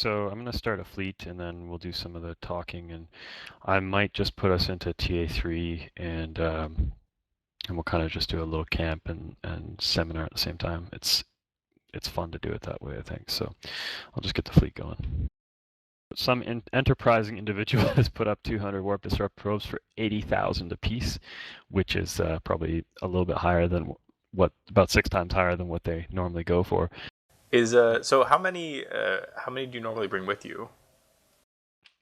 so I'm going to start a fleet and then we'll do some of the talking, and I might just put us into TA3 and we'll kind of just do a little camp and seminar at the same time. It's fun to do it that way, I think. So I'll just get the fleet going. Some enterprising individual has put up 200 warp disrupt probes for 80,000 apiece, which is probably a little bit higher than about 6 times higher than what they normally go for. So how many do you normally bring with you?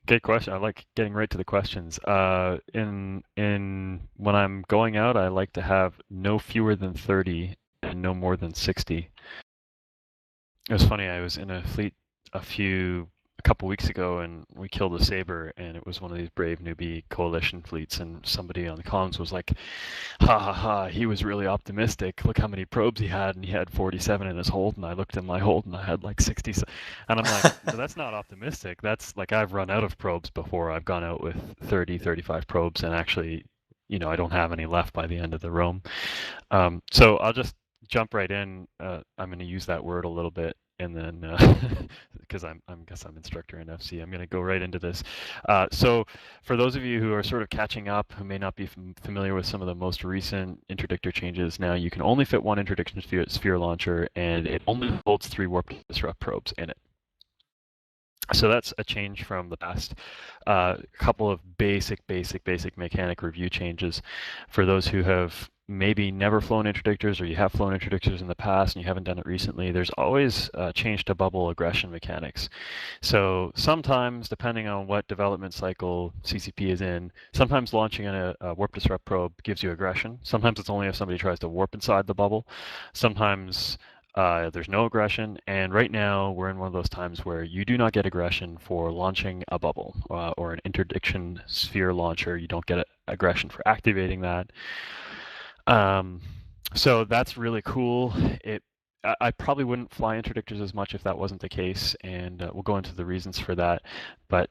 Good question. I like getting right to the questions. In when I'm going out, I like to have no fewer than 30 and no more than 60. It was funny. I was in a fleet a couple weeks ago, and we killed a saber, and it was one of these brave newbie coalition fleets. And somebody on the comms was like, "Ha ha ha! He was really optimistic. Look how many probes he had, and he had 47 in his hold." And I looked in my hold, and I had like 60. And I'm like, "No, that's not optimistic. That's like I've run out of probes before. I've gone out with 30, 35 probes, and actually, I don't have any left by the end of the roam." So I'll just jump right in. I'm going to use that word a little bit, and then because I guess I'm instructor in FC, I'm going to go right into this. So for those of you who are sort of catching up, who may not be familiar with some of the most recent interdictor changes, now you can only fit one interdiction sphere launcher, and it only holds 3 warp disrupt probes in it. So that's a change from the past. A couple of basic mechanic review changes for those who have maybe never flown interdictors, or you have flown interdictors in the past and you haven't done it recently. There's always a change to bubble aggression mechanics. So sometimes, depending on what development cycle CCP is in, sometimes launching a warp disrupt probe gives you aggression. Sometimes it's only if somebody tries to warp inside the bubble. Sometimes there's no aggression, and right now we're in one of those times where you do not get aggression for launching a bubble or an interdiction sphere launcher. You don't get aggression for activating that. So that's really cool. I probably wouldn't fly interdictors as much if that wasn't the case, and we'll go into the reasons for that. But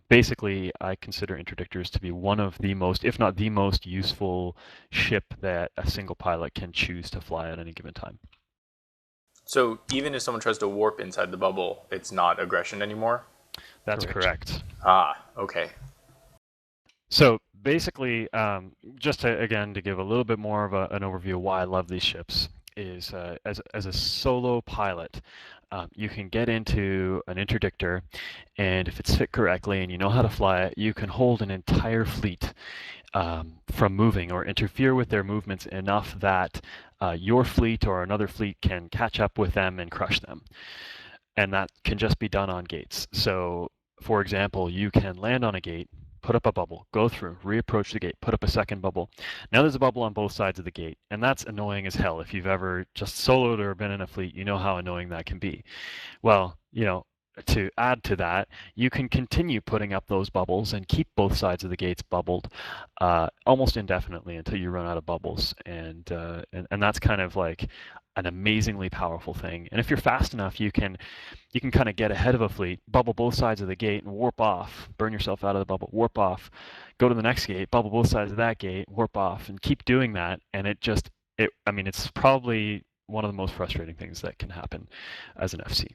basically, I consider interdictors to be one of the most, if not the most, useful ship that a single pilot can choose to fly at any given time. So even if someone tries to warp inside the bubble, it's not aggression anymore? That's correct. Okay. So basically, just again to give a little bit more of an overview of why I love these ships, is as a solo pilot, you can get into an interdictor, and if it's fit correctly and you know how to fly it, you can hold an entire fleet from moving or interfere with their movements enough that your fleet or another fleet can catch up with them and crush them. And that can just be done on gates. So, for example, you can land on a gate, put up a bubble, go through, reapproach the gate, put up a second bubble. Now there's a bubble on both sides of the gate, and that's annoying as hell. If you've ever just soloed or been in a fleet, you know how annoying that can be. Well, to add to that, you can continue putting up those bubbles and keep both sides of the gates bubbled almost indefinitely until you run out of bubbles, and that's kind of like an amazingly powerful thing. And if you're fast enough, you can kind of get ahead of a fleet, bubble both sides of the gate, and warp off, burn yourself out of the bubble, warp off, go to the next gate, bubble both sides of that gate, warp off, and keep doing that. And it's probably one of the most frustrating things that can happen as an FC.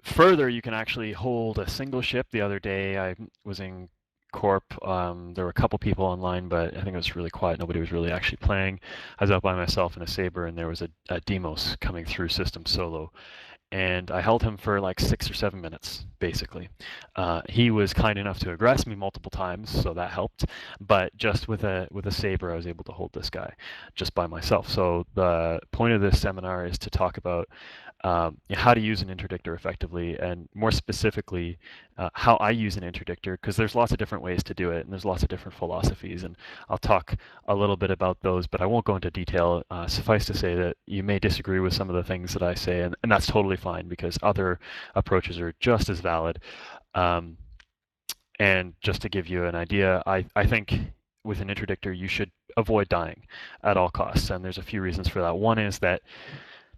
Further, you can actually hold a single ship. The other day, I was in Corp. There were a couple people online, but I think it was really quiet. Nobody was really actually playing. I was out by myself in a Saber, and there was a Demos coming through system solo. And I held him for like 6 or 7 minutes, basically. He was kind enough to aggress me multiple times, so that helped. But just with a Saber, I was able to hold this guy just by myself. So the point of this seminar is to talk about how to use an interdictor effectively, and more specifically, how I use an interdictor, because there's lots of different ways to do it, and there's lots of different philosophies, and I'll talk a little bit about those, but I won't go into detail. Suffice to say that you may disagree with some of the things that I say, and that's totally fine, because other approaches are just as valid. And just to give you an idea, I think with an interdictor, you should avoid dying at all costs, and there's a few reasons for that. One is that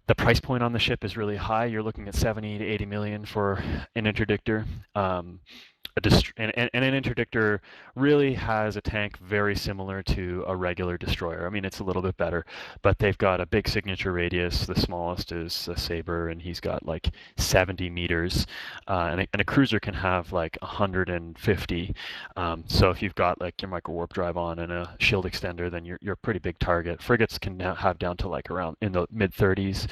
the price point on the ship is really high. You're looking at 70 to 80 million for an interdictor. and an interdictor really has a tank very similar to a regular destroyer. I mean, it's a little bit better, but they've got a big signature radius. The smallest is a saber, and he's got like 70 meters, and a cruiser can have like 150. So if you've got like your micro warp drive on and a shield extender, then you're a pretty big target. Frigates can now have down to like around in the mid 30s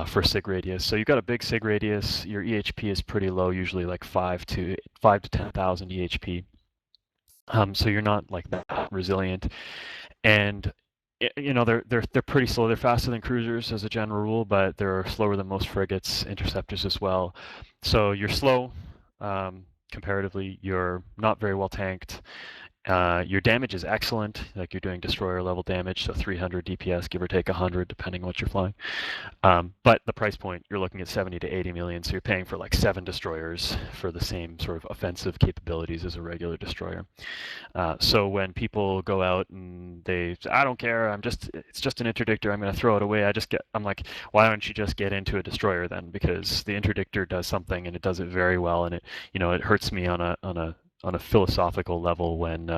for sig radius. So you've got a big sig radius. Your EHP is pretty low, usually like 5 to 10,000 EHP. So you're not like that resilient, and they're pretty slow. They're faster than cruisers as a general rule, but they're slower than most frigates, interceptors as well. So you're slow comparatively. You're not very well tanked. Your damage is excellent, like you're doing destroyer level damage, so 300 DPS, give or take 100, depending on what you're flying. But the price point, you're looking at 70 to 80 million, so you're paying for like 7 destroyers for the same sort of offensive capabilities as a regular destroyer. So when people go out and they say, I don't care, it's just an interdictor, I'm going to throw it away. I'm like, why don't you just get into a destroyer then? Because the interdictor does something and it does it very well, and it hurts me on a philosophical level when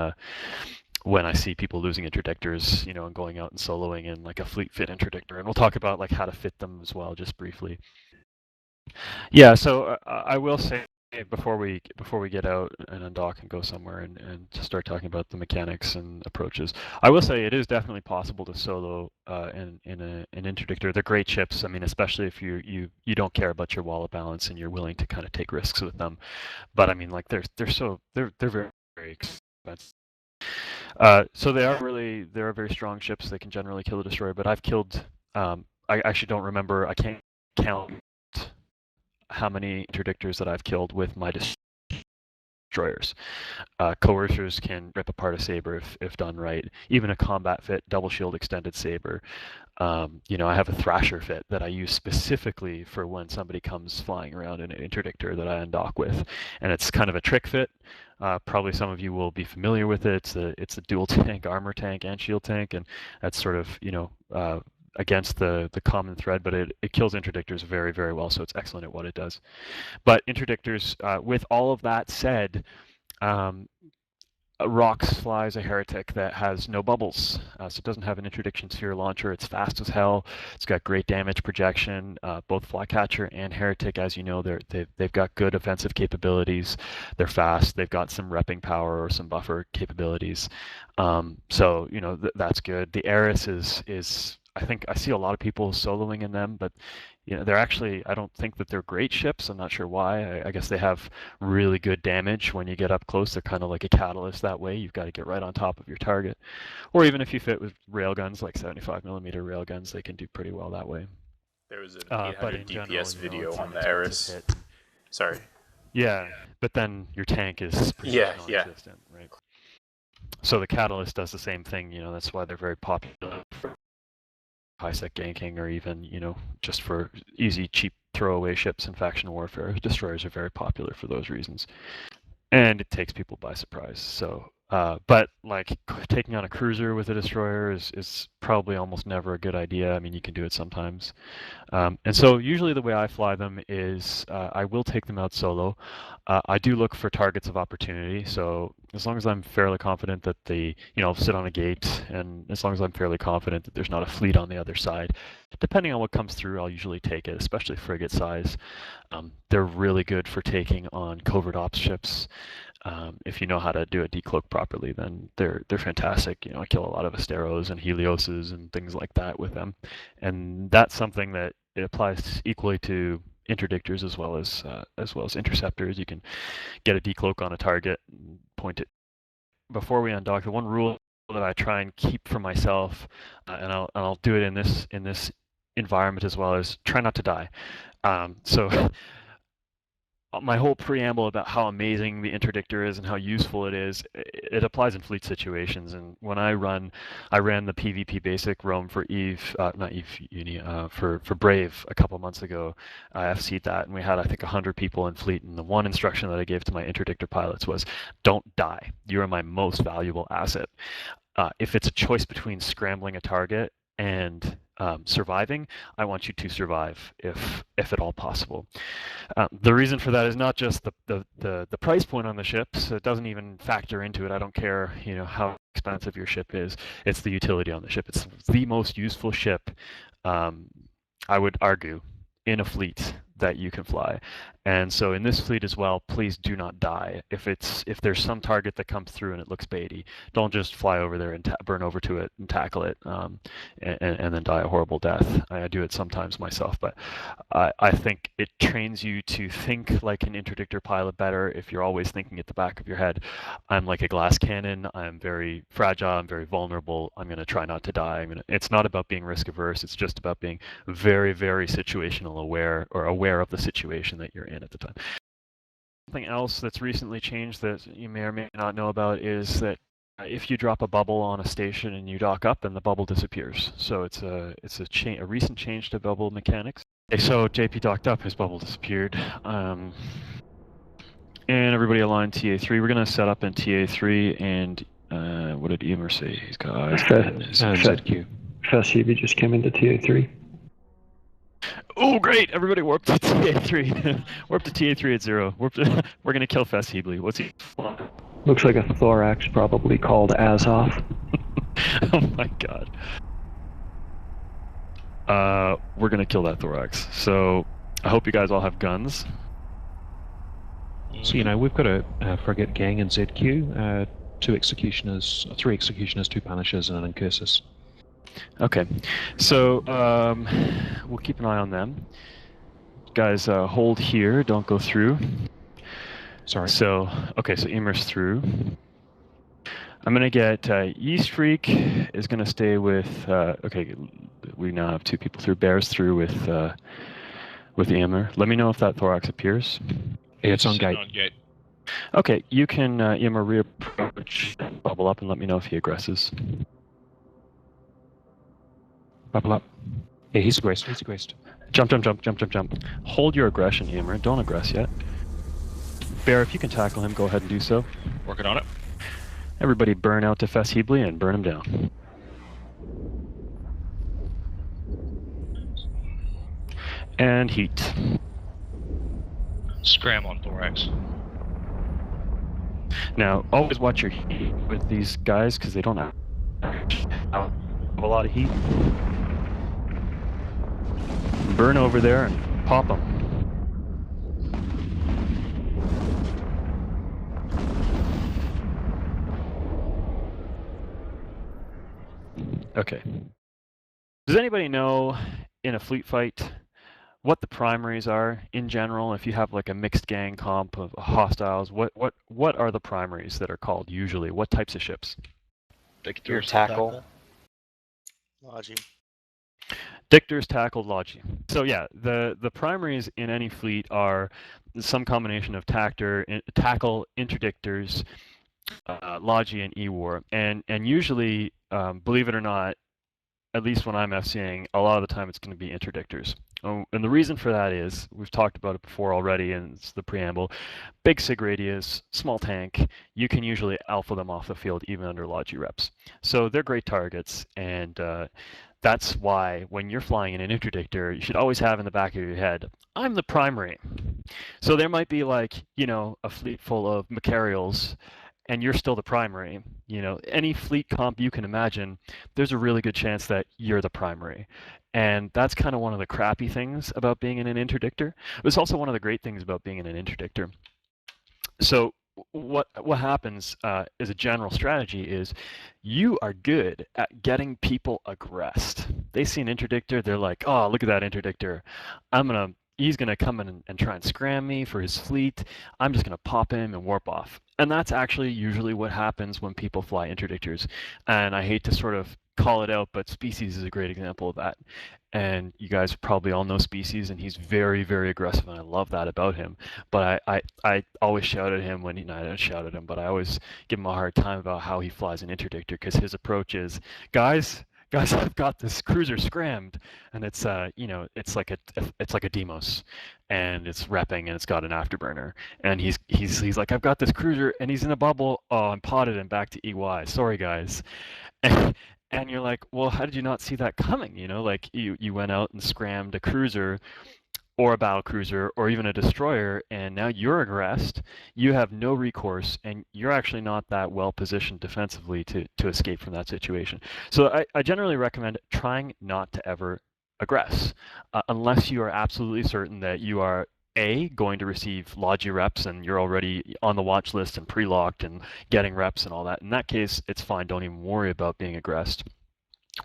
I see people losing interdictors, and going out and soloing in like a fleet fit interdictor, and we'll talk about like how to fit them as well, just briefly. Yeah, so I will say before we get out and undock and go somewhere and to start talking about the mechanics and approaches, I will say it is definitely possible to solo in an interdictor. They're great ships. I mean, especially if you don't care about your wallet balance and you're willing to kind of take risks with them. But I mean, like they're very very expensive. So they're very strong ships. They can generally kill a destroyer. But I've killed. I actually don't remember. I can't count how many interdictors that I've killed with my destroyers. Coercers can rip apart a saber if done right. Even a combat fit double shield extended saber. I have a Thrasher fit that I use specifically for when somebody comes flying around in an interdictor that I undock with, and it's kind of a trick fit. Probably some of you will be familiar with it. It's a dual tank armor tank and shield tank, and that's sort of against the common thread, but it kills interdictors very, very well, so it's excellent at what it does. But interdictors, with all of that said, Rox flies a heretic that has no bubbles, so it doesn't have an interdiction sphere launcher. It's fast as hell. It's got great damage projection. Both Flycatcher and Heretic, as you know, they've got good offensive capabilities. They're fast. They've got some repping power or some buffer capabilities. So that's good. The Eris is I think I see a lot of people soloing in them, but they're actually, I don't think that they're great ships. I'm not sure why. I guess they have really good damage when you get up close. They're kind of like a catalyst that way. You've got to get right on top of your target. Or even if you fit with railguns, like 75 millimeter railguns, they can do pretty well that way. There was an 800 DPS video on the Eris. Hit. Sorry. Yeah, but then your tank is pretty non-existent, right? So the catalyst does the same thing. That's why they're very popular for high-sec ganking, or even just for easy, cheap throwaway ships in faction warfare. Destroyers are very popular for those reasons, and it takes people by surprise. So, but like taking on a cruiser with a destroyer is probably almost never a good idea. I mean, you can do it sometimes, and so usually the way I fly them is I will take them out solo. I do look for targets of opportunity. So as long as I'm fairly confident that I'll sit on a gate, and as long as I'm fairly confident that there's not a fleet on the other side, depending on what comes through, I'll usually take it, especially frigate size. They're really good for taking on covert ops ships. If you know how to do a decloak properly, then they're fantastic. I kill a lot of Asteros and Helioses and things like that with them, and that's something that it applies equally to interdictors as well as interceptors. You can get a decloak on a target and point it. Before we undock, the one rule that I try and keep for myself, and I'll do it in this environment as well, is try not to die. So my whole preamble about how amazing the interdictor is and how useful it is, it applies in fleet situations. And when I ran the PvP basic roam for not Eve Uni, for Brave a couple months ago. I FC'd that, and we had, I think, 100 people in fleet. And the one instruction that I gave to my interdictor pilots was, don't die. You are my most valuable asset. If it's a choice between scrambling a target and surviving. I want you to survive if at all possible. The reason for that is not just the price point on the ship, so it doesn't even factor into it. I don't care, how expensive your ship is. It's the utility on the ship. It's the most useful ship, I would argue, in a fleet that you can fly. And so in this fleet as well, please do not die. If there's some target that comes through and it looks baity, don't just fly over there and burn over to it and tackle it, and then die a horrible death. I do it sometimes myself, but I think it trains you to think like an interdictor pilot better if you're always thinking at the back of your head, I'm like a glass cannon, I'm very fragile, I'm very vulnerable, I'm going to try not to die. It's not about being risk averse, it's just about being very, very situational aware, or aware of the situation that you're in at the time. Something else that's recently changed that you may or may not know about is that if you drop a bubble on a station and you dock up, then the bubble disappears. So it's a recent change to bubble mechanics. Okay, so JP docked up, his bubble disappeared. And everybody aligned TA3. We're going to set up in TA3, and what did Emer say? He's got eyes and ZQ. Fast-Heavy just came into TA3. Oh, great! Everybody warp to TA3. Warp to TA3 at 0. We're going to kill Fast-Heavy. What's he? Looks like a thorax, probably called Azov. Oh my god. We're going to kill that thorax. So I hope you guys all have guns. So, we've got a frigate gang in ZQ, 3 executioners, 2 Punishers, and an Incursus. Okay, so we'll keep an eye on them. Guys, hold here, don't go through. Sorry. So, okay, so Emer's through. I'm going to get Yeast Freak is going to stay with, okay, we now have 2 people through. Bear's through with Emer. Let me know if that thorax appears. Yeah, it's on gate. Okay, you can, Emer, reapproach, bubble up, and let me know if he aggresses. Bubble up. Yeah, he's aggressed. Jump. Hold your aggression, Emer. Don't aggress yet. Bear, if you can tackle him, go ahead and do so. Working on it. Everybody burn out to Fast-Heavy and burn him down. And heat. Scram on thorax. Now, always watch your heat with these guys, because they don't have a lot of heat. Burn over there and pop them. Okay. Does anybody know in a fleet fight what the primaries are in general? If you have like a mixed gang comp of hostiles, what are the primaries that are called usually? What types of ships? Your tackle. Logi. Dictors, tackle, logi. So yeah, the primaries in any fleet are some combination of tackle, interdictors, logi, and E-war. And usually, believe it or not, at least when I'm FCing, a lot of the time it's going to be interdictors. And the reason for that is, we've talked about it before already, and it's the preamble, big sig radius, small tank, you can usually alpha them off the field even under logi reps. So they're great targets, and that's why when you're flying in an interdictor, you should always have in the back of your head, I'm the primary. So there might be like, a fleet full of Macarials, and you're still the primary. Any fleet comp you can imagine, there's a really good chance that you're the primary. And that's kind of one of the crappy things about being in an interdictor. It's also one of the great things about being in an interdictor. So what happens as a general strategy is you are good at getting people aggressed. They see an interdictor, they're like, oh, look at that interdictor. He's going to come in and try and scram me for his fleet. I'm just going to pop him and warp off. And that's actually usually what happens when people fly interdictors. And I hate to sort of call it out, but Species is a great example of that. And you guys probably all know Species, and he's very, very aggressive, and I love that about him. But I always shout at him when I don't shout at him, but I always give him a hard time about how he flies an interdictor, because his approach is, guys, I've got this cruiser scrammed, and it's it's like a Demos, and it's repping, and it's got an afterburner, and he's like, I've got this cruiser, and he's in a bubble. Oh, I'm potted and back to EY. Sorry, guys. And you're like, well, how did you not see that coming? You know, like you went out and scrammed a cruiser or a battle cruiser or even a destroyer, and now you're aggressed. You have no recourse, and you're actually not that well positioned defensively to escape from that situation. So I generally recommend trying not to ever aggress, unless you are absolutely certain that you are going to receive Logi reps and you're already on the watch list and pre-locked and getting reps and all that. In that case, it's fine. Don't even worry about being aggressed.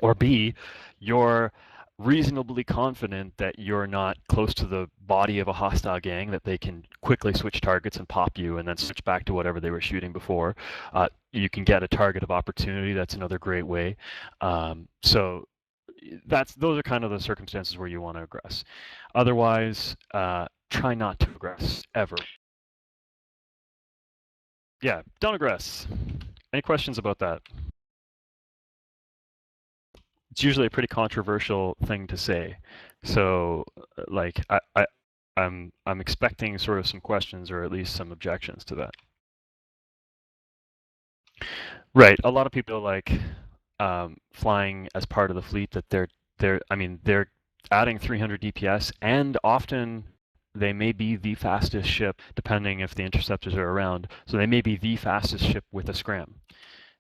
Or B, you're reasonably confident that you're not close to the body of a hostile gang, that they can quickly switch targets and pop you and then switch back to whatever they were shooting before. You can get a target of opportunity. That's another great way. So those are kind of the circumstances where you want to aggress. Otherwise, try not to aggress ever. Yeah, don't aggress. Any questions about that? It's usually a pretty controversial thing to say. So, like, I'm expecting sort of some questions or at least some objections to that. Right. A lot of people like flying as part of the fleet that they're adding 300 DPS, and often they may be the fastest ship, depending if the interceptors are around. So they may be the fastest ship with a scram.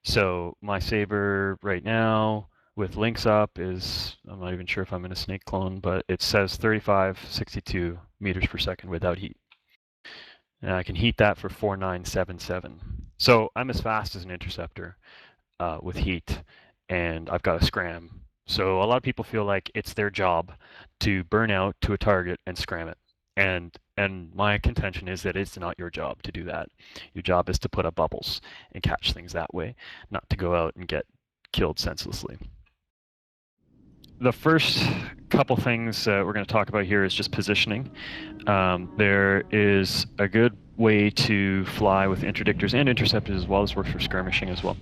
So my saber right now with links up is, I'm not even sure if I'm in a snake clone, but it says 3562 meters per second without heat. And I can heat that for 4977. So I'm as fast as an interceptor with heat, and I've got a scram. So a lot of people feel like it's their job to burn out to a target and scram it. And my contention is that it's not your job to do that. Your job is to put up bubbles and catch things that way, not to go out and get killed senselessly. The first couple things we're going to talk about here is just positioning. There is a good way to fly with interdictors and interceptors as well. This works for skirmishing as well.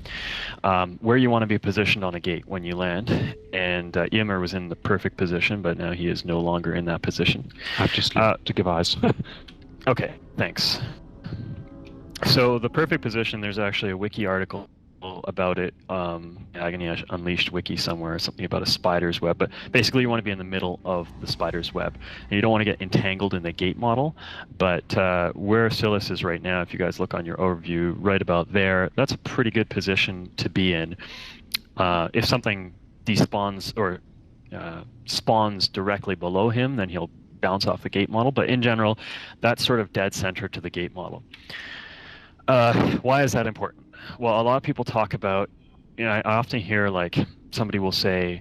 Where you want to be positioned on a gate when you land. And Ymir was in the perfect position, but now he is no longer in that position. I've just to give eyes. Okay, thanks. So the perfect position, there's actually a wiki article about it, Agony Unleashed wiki somewhere, something about a spider's web, but basically you want to be in the middle of the spider's web, and you don't want to get entangled in the gate model, but where Silas is right now, if you guys look on your overview, right about there, that's a pretty good position to be in. If something despawns or spawns directly below him, then he'll bounce off the gate model, but in general, that's sort of dead center to the gate model. Why is that important? Well, a lot of people talk about, I often hear like somebody will say,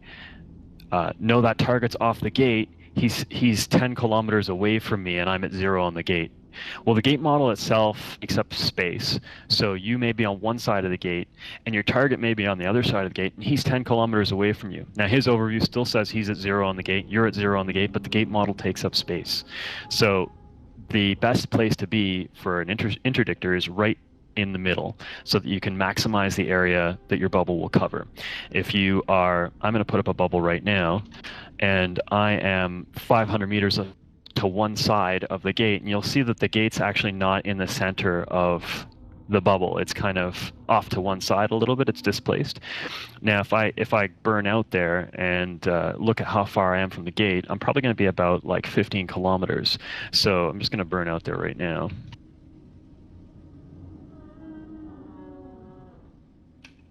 no, that target's off the gate. He's 10 kilometers away from me and I'm at 0 on the gate. Well, the gate model itself takes up space. So you may be on one side of the gate and your target may be on the other side of the gate and he's 10 kilometers away from you. Now his overview still says he's at 0 on the gate, you're at 0 on the gate, but the gate model takes up space. So the best place to be for an interdictor is right in the middle so that you can maximize the area that your bubble will cover. If you are, I'm going to put up a bubble right now, and I am 500 meters to one side of the gate, and you'll see that the gate's actually not in the center of the bubble. It's kind of off to one side a little bit. It's displaced. Now, if I burn out there and look at how far I am from the gate, I'm probably going to be about like 15 kilometers. So I'm just going to burn out there right now.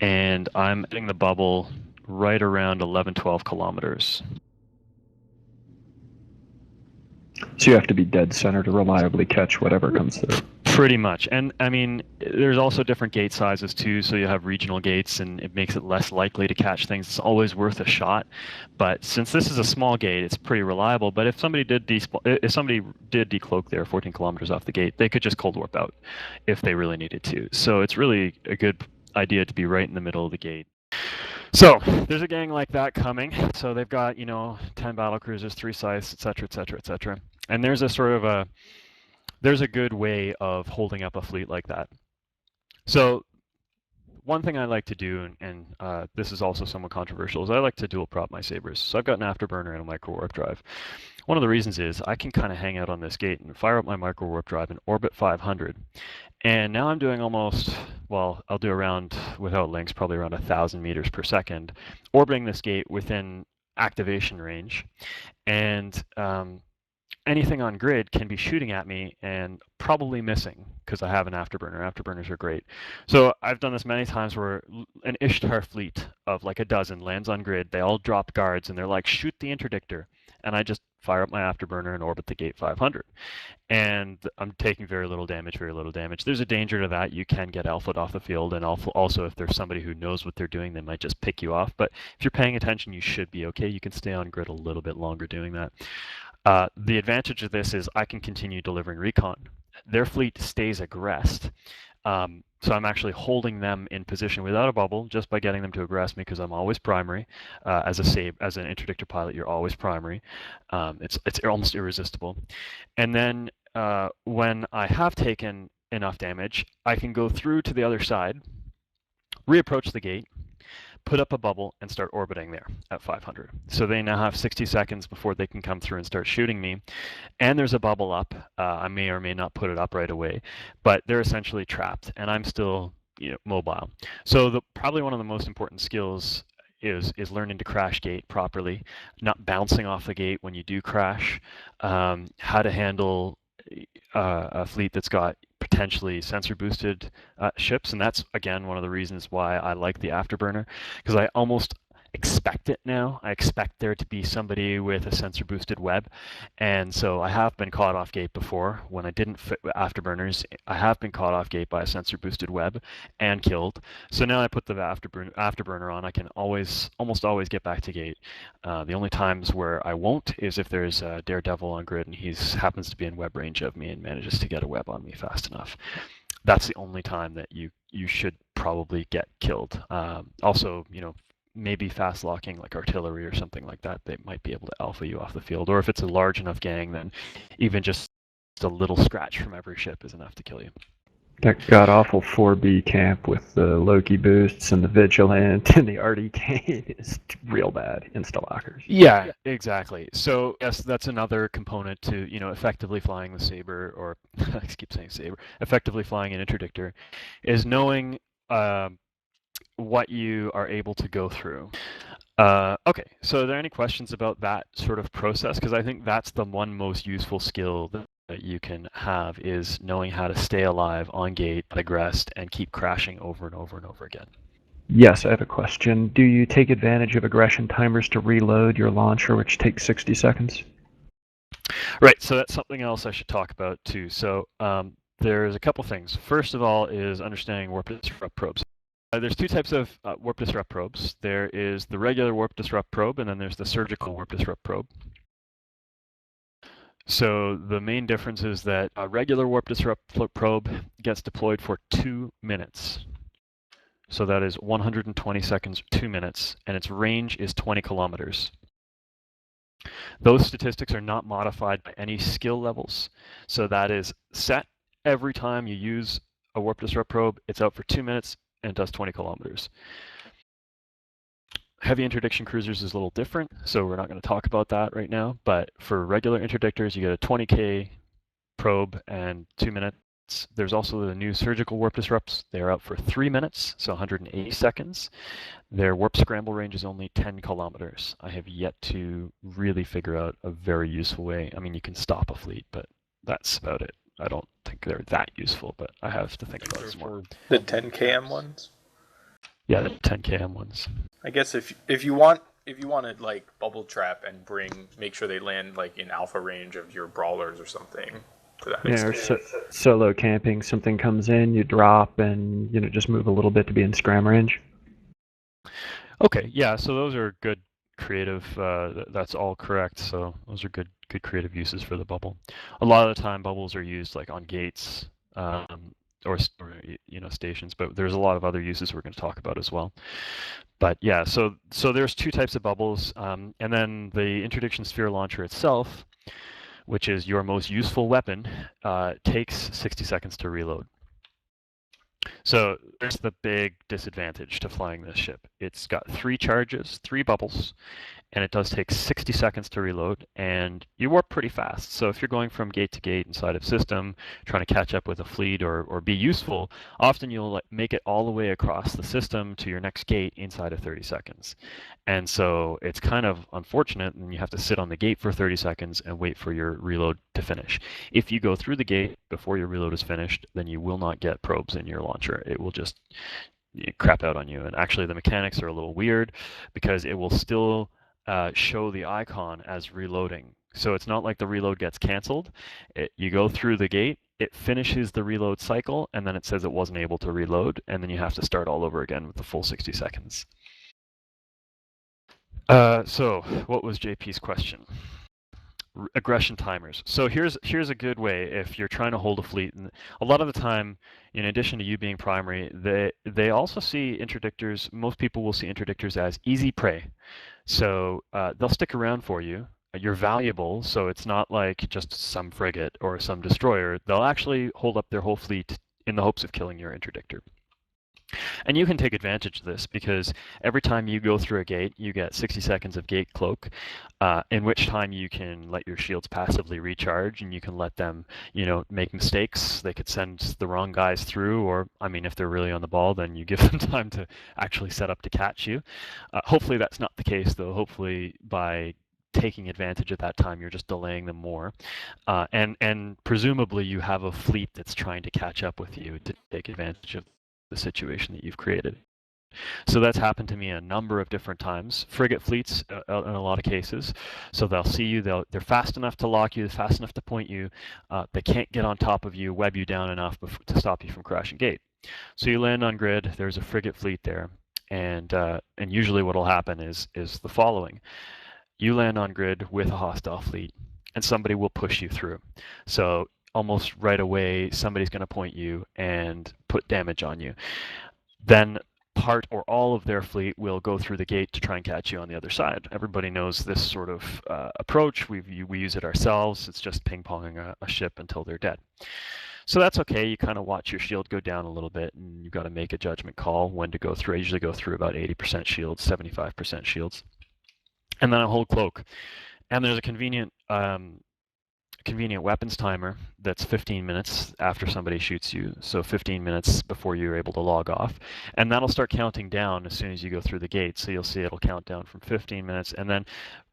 And I'm hitting the bubble right around 11, 12 kilometers. So you have to be dead center to reliably catch whatever comes through. Pretty much. And I mean, there's also different gate sizes too, so you have regional gates and it makes it less likely to catch things. It's always worth a shot. But since this is a small gate, it's pretty reliable. But if somebody did decloak there 14 kilometers off the gate, they could just cold warp out if they really needed to. So it's really a good idea to be right in the middle of the gate. So there's a gang like that coming. So they've got, 10 battle cruisers, 3 scythes, etc., etc., etc. And there's a sort of there's a good way of holding up a fleet like that. So one thing I like to do, and this is also somewhat controversial, is I like to dual prop my sabers. So I've got an afterburner and a micro warp drive. One of the reasons is I can kind of hang out on this gate and fire up my micro warp drive and orbit 500. And now I'm doing almost, well, I'll do around, without links, probably around 1,000 meters per second, orbiting this gate within activation range. And anything on grid can be shooting at me and probably missing because I have an afterburner. Afterburners are great. So I've done this many times where an Ishtar fleet of like a dozen lands on grid. They all drop guards and they're like, shoot the Interdictor. And I just fire up my afterburner and orbit the gate 500. And I'm taking very little damage, very little damage. There's a danger to that. You can get alphaed off the field. And also if there's somebody who knows what they're doing, they might just pick you off. But if you're paying attention, you should be okay. You can stay on grid a little bit longer doing that. The advantage of this is I can continue delivering recon. Their fleet stays aggressed. So I'm actually holding them in position without a bubble just by getting them to aggress me because I'm always primary. As an interdictor pilot, you're always primary. It's almost irresistible. And then when I have taken enough damage, I can go through to the other side, reapproach the gate, put up a bubble, and start orbiting there at 500. So they now have 60 seconds before they can come through and start shooting me. And there's a bubble up. I may or may not put it up right away, but they're essentially trapped, and I'm still mobile. So probably one of the most important skills is learning to crash gate properly, not bouncing off the gate when you do crash, how to handle a fleet that's got potentially sensor boosted ships, and that's again one of the reasons why I like the afterburner, because I almost expect it now. I expect there to be somebody with a sensor boosted web, and so I have been caught off gate before when I didn't fit afterburners. I have been caught off gate by a sensor boosted web and killed. So now I put the afterburner on. I can almost always get back to gate. The only times where I won't is if there's a daredevil on grid and he happens to be in web range of me and manages to get a web on me fast enough. That's the only time that you should probably get killed. Also, maybe fast locking like artillery or something like that, they might be able to alpha you off the field. Or if it's a large enough gang, then even just a little scratch from every ship is enough to kill you. That god-awful 4B camp with the Loki boosts and the Vigilant and the RDK is real bad. Insta-lockers. Yeah, exactly. So yes, that's another component to, effectively flying the Saber, or I keep saying Saber, effectively flying an Interdictor, is knowing what you are able to go through. Okay, so are there any questions about that sort of process? Because I think that's the one most useful skill that you can have, is knowing how to stay alive on gate, aggressed, and keep crashing over and over and over again. Yes, I have a question. Do you take advantage of aggression timers to reload your launcher, which takes 60 seconds? Right, so that's something else I should talk about too. So there's a couple things. First of all is understanding warp disrupt probes. There's two types of warp disrupt probes. There is the regular warp disrupt probe, and then there's the surgical warp disrupt probe. So the main difference is that a regular warp disrupt probe gets deployed for 2 minutes. So that is 120 seconds, 2 minutes, and its range is 20 kilometers. Those statistics are not modified by any skill levels. So that is set every time you use a warp disrupt probe. It's out for 2 minutes and does 20 kilometers. Heavy interdiction cruisers is a little different, so we're not going to talk about that right now. But for regular interdictors, you get a 20K probe and 2 minutes. There's also the new surgical warp disrupts. They're out for 3 minutes, so 180 seconds. Their warp scramble range is only 10 kilometers. I have yet to really figure out a very useful way. I mean, you can stop a fleet, but that's about it. I don't think they're that useful, but I have to think about it some more. The 10 km ones? Yeah, the 10 km ones. I guess if you want to like bubble trap and make sure they land like in alpha range of your brawlers or something. Or solo camping, something comes in, you drop, and just move a little bit to be in scram range. Okay, yeah, so those are good creative. That's all correct. So those are good creative uses for the bubble. A lot of the time, bubbles are used like on gates or stations, but there's a lot of other uses we're going to talk about as well. But yeah, so there's two types of bubbles, and then the interdiction sphere launcher itself, which is your most useful weapon, takes 60 seconds to reload. So there's the big disadvantage to flying this ship. It's got 3 charges, 3 bubbles, and it does take 60 seconds to reload, and you warp pretty fast. So if you're going from gate to gate inside of system, trying to catch up with a fleet or be useful, often you'll make it all the way across the system to your next gate inside of 30 seconds. And so it's kind of unfortunate, and you have to sit on the gate for 30 seconds and wait for your reload to finish. If you go through the gate before your reload is finished, then you will not get probes in your launcher. It will just crap out on you. And actually the mechanics are a little weird because it will still show the icon as reloading. So it's not like the reload gets canceled. You go through the gate, it finishes the reload cycle, and then it says it wasn't able to reload, and then you have to start all over again with the full 60 seconds. So what was JP's question? Aggression timers. So here's a good way if you're trying to hold a fleet. And a lot of the time, in addition to you being primary, they also see interdictors. Most people will see interdictors as easy prey. So they'll stick around for you. You're valuable, so it's not like just some frigate or some destroyer. They'll actually hold up their whole fleet in the hopes of killing your interdictor. And you can take advantage of this because every time you go through a gate, you get 60 seconds of gate cloak, in which time you can let your shields passively recharge, and you can let them, make mistakes. They could send the wrong guys through, or, I mean, if they're really on the ball, then you give them time to actually set up to catch you. Hopefully that's not the case, though. Hopefully by taking advantage of that time, you're just delaying them more. And presumably you have a fleet that's trying to catch up with you to take advantage of the situation that you've created. So that's happened to me a number of different times. Frigate fleets, in a lot of cases. So they'll see you, they're fast enough to lock you, fast enough to point you. They can't get on top of you, web you down enough to stop you from crashing gate. So you land on grid, there's a frigate fleet there, and usually what will happen is the following. You land on grid with a hostile fleet, and somebody will push you through. So almost right away, somebody's going to point you and put damage on you. Then part or all of their fleet will go through the gate to try and catch you on the other side. Everybody knows this sort of approach. We use it ourselves. It's just ping-ponging a ship until they're dead. So that's okay. You kind of watch your shield go down a little bit, and you've got to make a judgment call when to go through. I usually go through about 80% shields, 75% shields. And then I hold cloak. And there's a convenient weapons timer that's 15 minutes after somebody shoots you, so 15 minutes before you're able to log off, and that'll start counting down as soon as you go through the gate. So you'll see it'll count down from 15 minutes, and then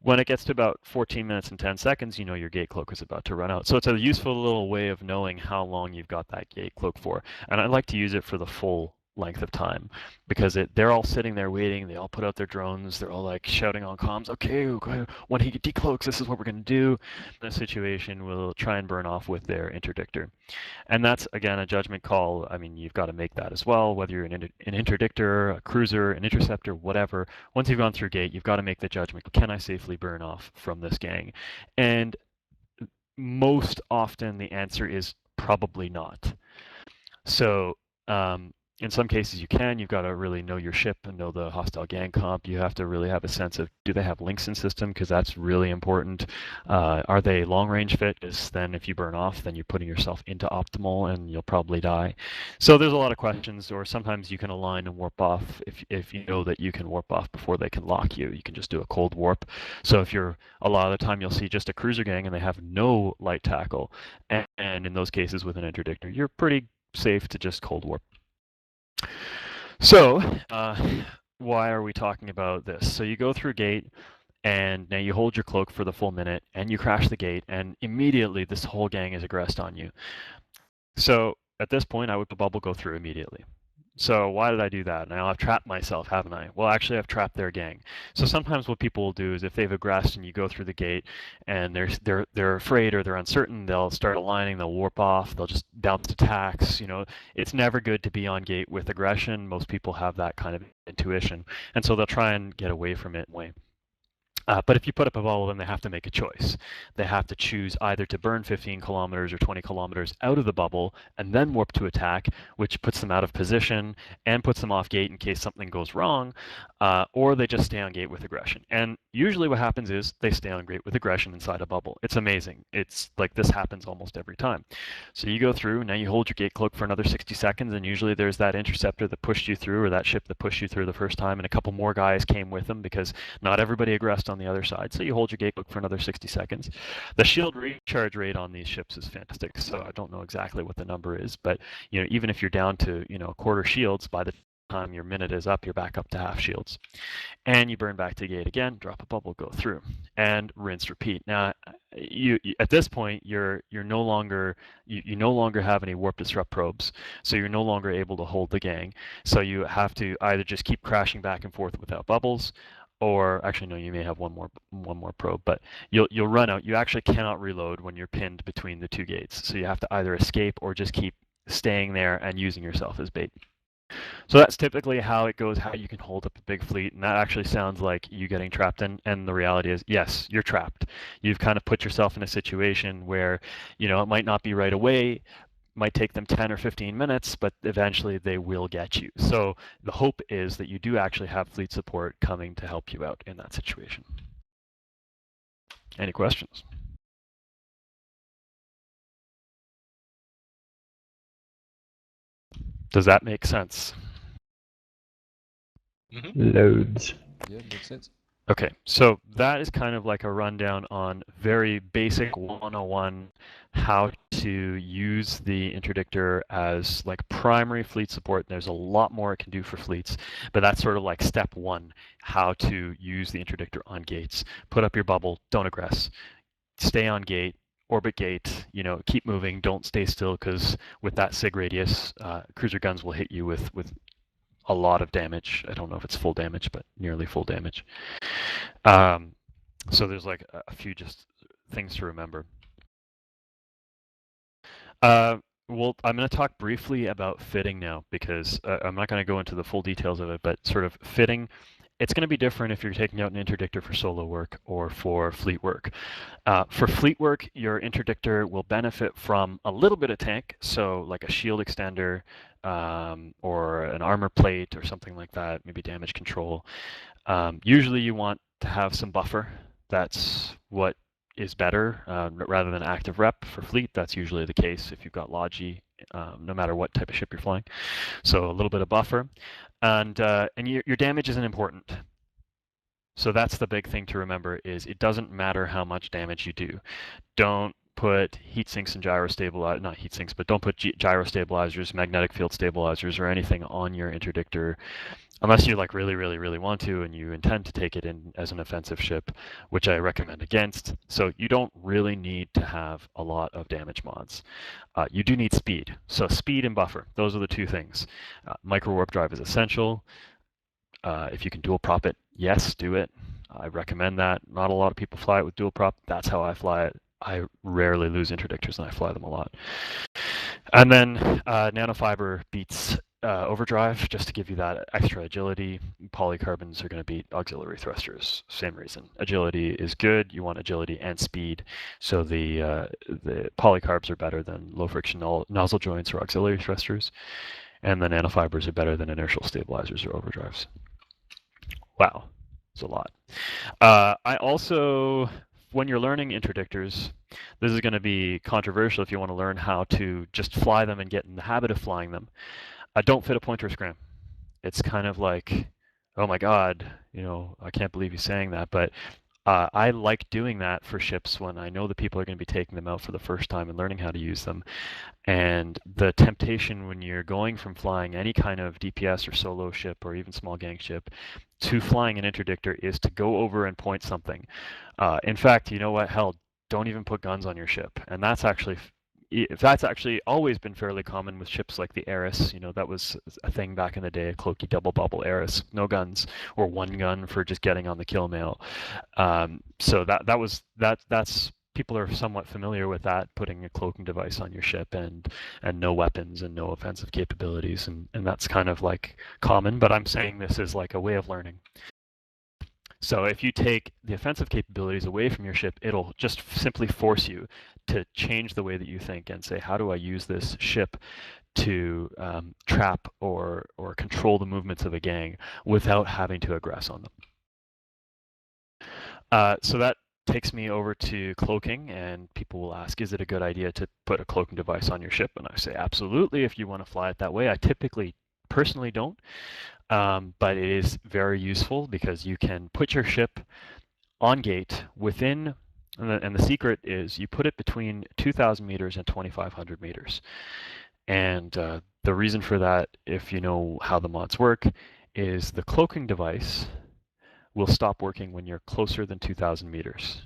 when it gets to about 14 minutes and 10 seconds, you know your gate cloak is about to run out. So it's a useful little way of knowing how long you've got that gate cloak for, and I like to use it for the full length of time because they're all sitting there waiting. They all put out their drones. They're all like shouting on comms, okay, when he decloaks, this is what we're going to do. The situation will try and burn off with their interdictor. And that's, again, a judgment call. I mean, you've got to make that as well, whether you're an interdictor, a cruiser, an interceptor, whatever. Once you've gone through gate, you've got to make the judgment. Can I safely burn off from this gang? And most often the answer is probably not. So in some cases you can. You've got to really know your ship and know the hostile gang comp. You have to really have a sense of, do they have links in system? Because that's really important. Are they long range fit? Because then if you burn off, then you're putting yourself into optimal and you'll probably die. So there's a lot of questions, or sometimes you can align and warp off if you know that you can warp off before they can lock you. You can just do a cold warp. So if you're, a lot of the time you'll see just a cruiser gang and they have no light tackle. And in those cases with an interdictor, you're pretty safe to just cold warp. So, why are we talking about this? So you go through gate, and now you hold your cloak for the full minute, and you crash the gate, and immediately this whole gang is aggressed on you. So at this point, I would bubble go through immediately. So why did I do that? Now I've trapped myself, haven't I? Well, actually, I've trapped their gang. So sometimes what people will do is if they've aggressed and you go through the gate and they're afraid or they're uncertain, they'll start aligning, they'll warp off, they'll just bounce attacks. You know, it's never good to be on gate with aggression. Most people have that kind of intuition, and so they'll try and get away from it anyway. But if you put up a bubble, then they have to make a choice. They have to choose either to burn 15 kilometers or 20 kilometers out of the bubble and then warp to attack, which puts them out of position and puts them off gate in case something goes wrong, or they just stay on gate with aggression. And usually what happens is they stay on gate with aggression inside a bubble. It's amazing. It's like this happens almost every time. So you go through, now you hold your gate cloak for another 60 seconds, and usually there's that interceptor that pushed you through, or that ship that pushed you through the first time, and a couple more guys came with them because not everybody aggressed on the other side. So you hold your gate cloak for another 60 seconds. The shield recharge rate on these ships is fantastic. So I don't know exactly what the number is, but even if you're down to a quarter shields, by the time your minute is up, you're back up to half shields. And you burn back to gate again, drop a bubble, go through, and rinse, repeat. Now, you at this point, you're no longer you no longer have any warp disrupt probes, so you're no longer able to hold the gang. So you have to either just keep crashing back and forth without bubbles, or actually no, you may have one more probe, but you'll run out. You actually cannot reload when you're pinned between the two gates, so you have to either escape or just keep staying there and using yourself as bait. So that's typically how it goes, how you can hold up a big fleet, and that actually sounds like you getting trapped in, and the reality is, yes, you're trapped. You've kind of put yourself in a situation where, it might not be right away, might take them 10 or 15 minutes, but eventually they will get you. So the hope is that you do actually have fleet support coming to help you out in that situation. Any questions? Does that make sense? Loads. Yeah, makes sense. Okay, so that is kind of like a rundown on very basic 101 how to use the Interdictor as like primary fleet support. There's a lot more it can do for fleets, but that's sort of like step one, how to use the Interdictor on gates. Put up your bubble, don't aggress. Stay on gate, orbit gate, keep moving, don't stay still, because with that sig radius, cruiser guns will hit you with a lot of damage. I don't know if it's full damage, but nearly full damage. So there's like a few just things to remember. Well, I'm going to talk briefly about fitting now, because I'm not going to go into the full details of it, but sort of fitting, it's going to be different if you're taking out an Interdictor for solo work or for fleet work. For fleet work, your Interdictor will benefit from a little bit of tank, so like a shield extender, or an armor plate or something like that, maybe damage control. Usually you want to have some buffer. That's what is better rather than active rep. For fleet, that's usually the case if you've got Logi, no matter what type of ship you're flying. So a little bit of buffer. And your damage isn't important. So that's the big thing to remember, is it doesn't matter how much damage you do. Don't put heat sinks and gyro stabilizers, not heat sinks, but don't put gyro stabilizers, magnetic field stabilizers, or anything on your Interdictor unless you like really want to and you intend to take it in as an offensive ship, which I recommend against. So you don't really need to have a lot of damage mods. You do need speed. So speed and buffer, those are the two things. Micro warp drive is essential. If you can dual prop it, yes, do it. I recommend that. Not a lot of people fly it with dual prop. That's how I fly it. I rarely lose interdictors and I fly them a lot. And then nanofiber beats overdrive, just to give you that extra agility. Polycarbons are going to beat auxiliary thrusters. Same reason. Agility is good. You want agility and speed. So the polycarbs are better than low friction nozzle joints or auxiliary thrusters. And the nanofibers are better than inertial stabilizers or overdrives. Wow, it's a lot. I also, when you're learning interdictors, this is going to be controversial if you want to learn how to just fly them and get in the habit of flying them. Don't fit a pointer scram. It's kind of like, oh my God, I can't believe he's saying that. But I like doing that for ships when I know the people are going to be taking them out for the first time and learning how to use them. And the temptation when you're going from flying any kind of DPS or solo ship or even small gang ship to flying an interdictor is to go over and point something. In fact, you know what? Hell, don't even put guns on your ship. And that's actually always been fairly common with ships like the Eris. That was a thing back in the day, a Cloaky double bubble Eris, no guns, or one gun for just getting on the kill mail. So that's people are somewhat familiar with that, putting a cloaking device on your ship and no weapons and no offensive capabilities, and that's kind of like common, but I'm saying this is like a way of learning. So if you take the offensive capabilities away from your ship, it'll just simply force you to change the way that you think and say, how do I use this ship to trap or control the movements of a gang without having to aggress on them. So that takes me over to cloaking, and people will ask, is it a good idea to put a cloaking device on your ship? And I say, absolutely, if you want to fly it that way. I typically, personally don't, but it is very useful because you can put your ship on gate within, and the secret is you put it between 2,000 meters and 2,500 meters. And the reason for that, if you know how the mods work, is the cloaking device will stop working when you're closer than 2,000 meters.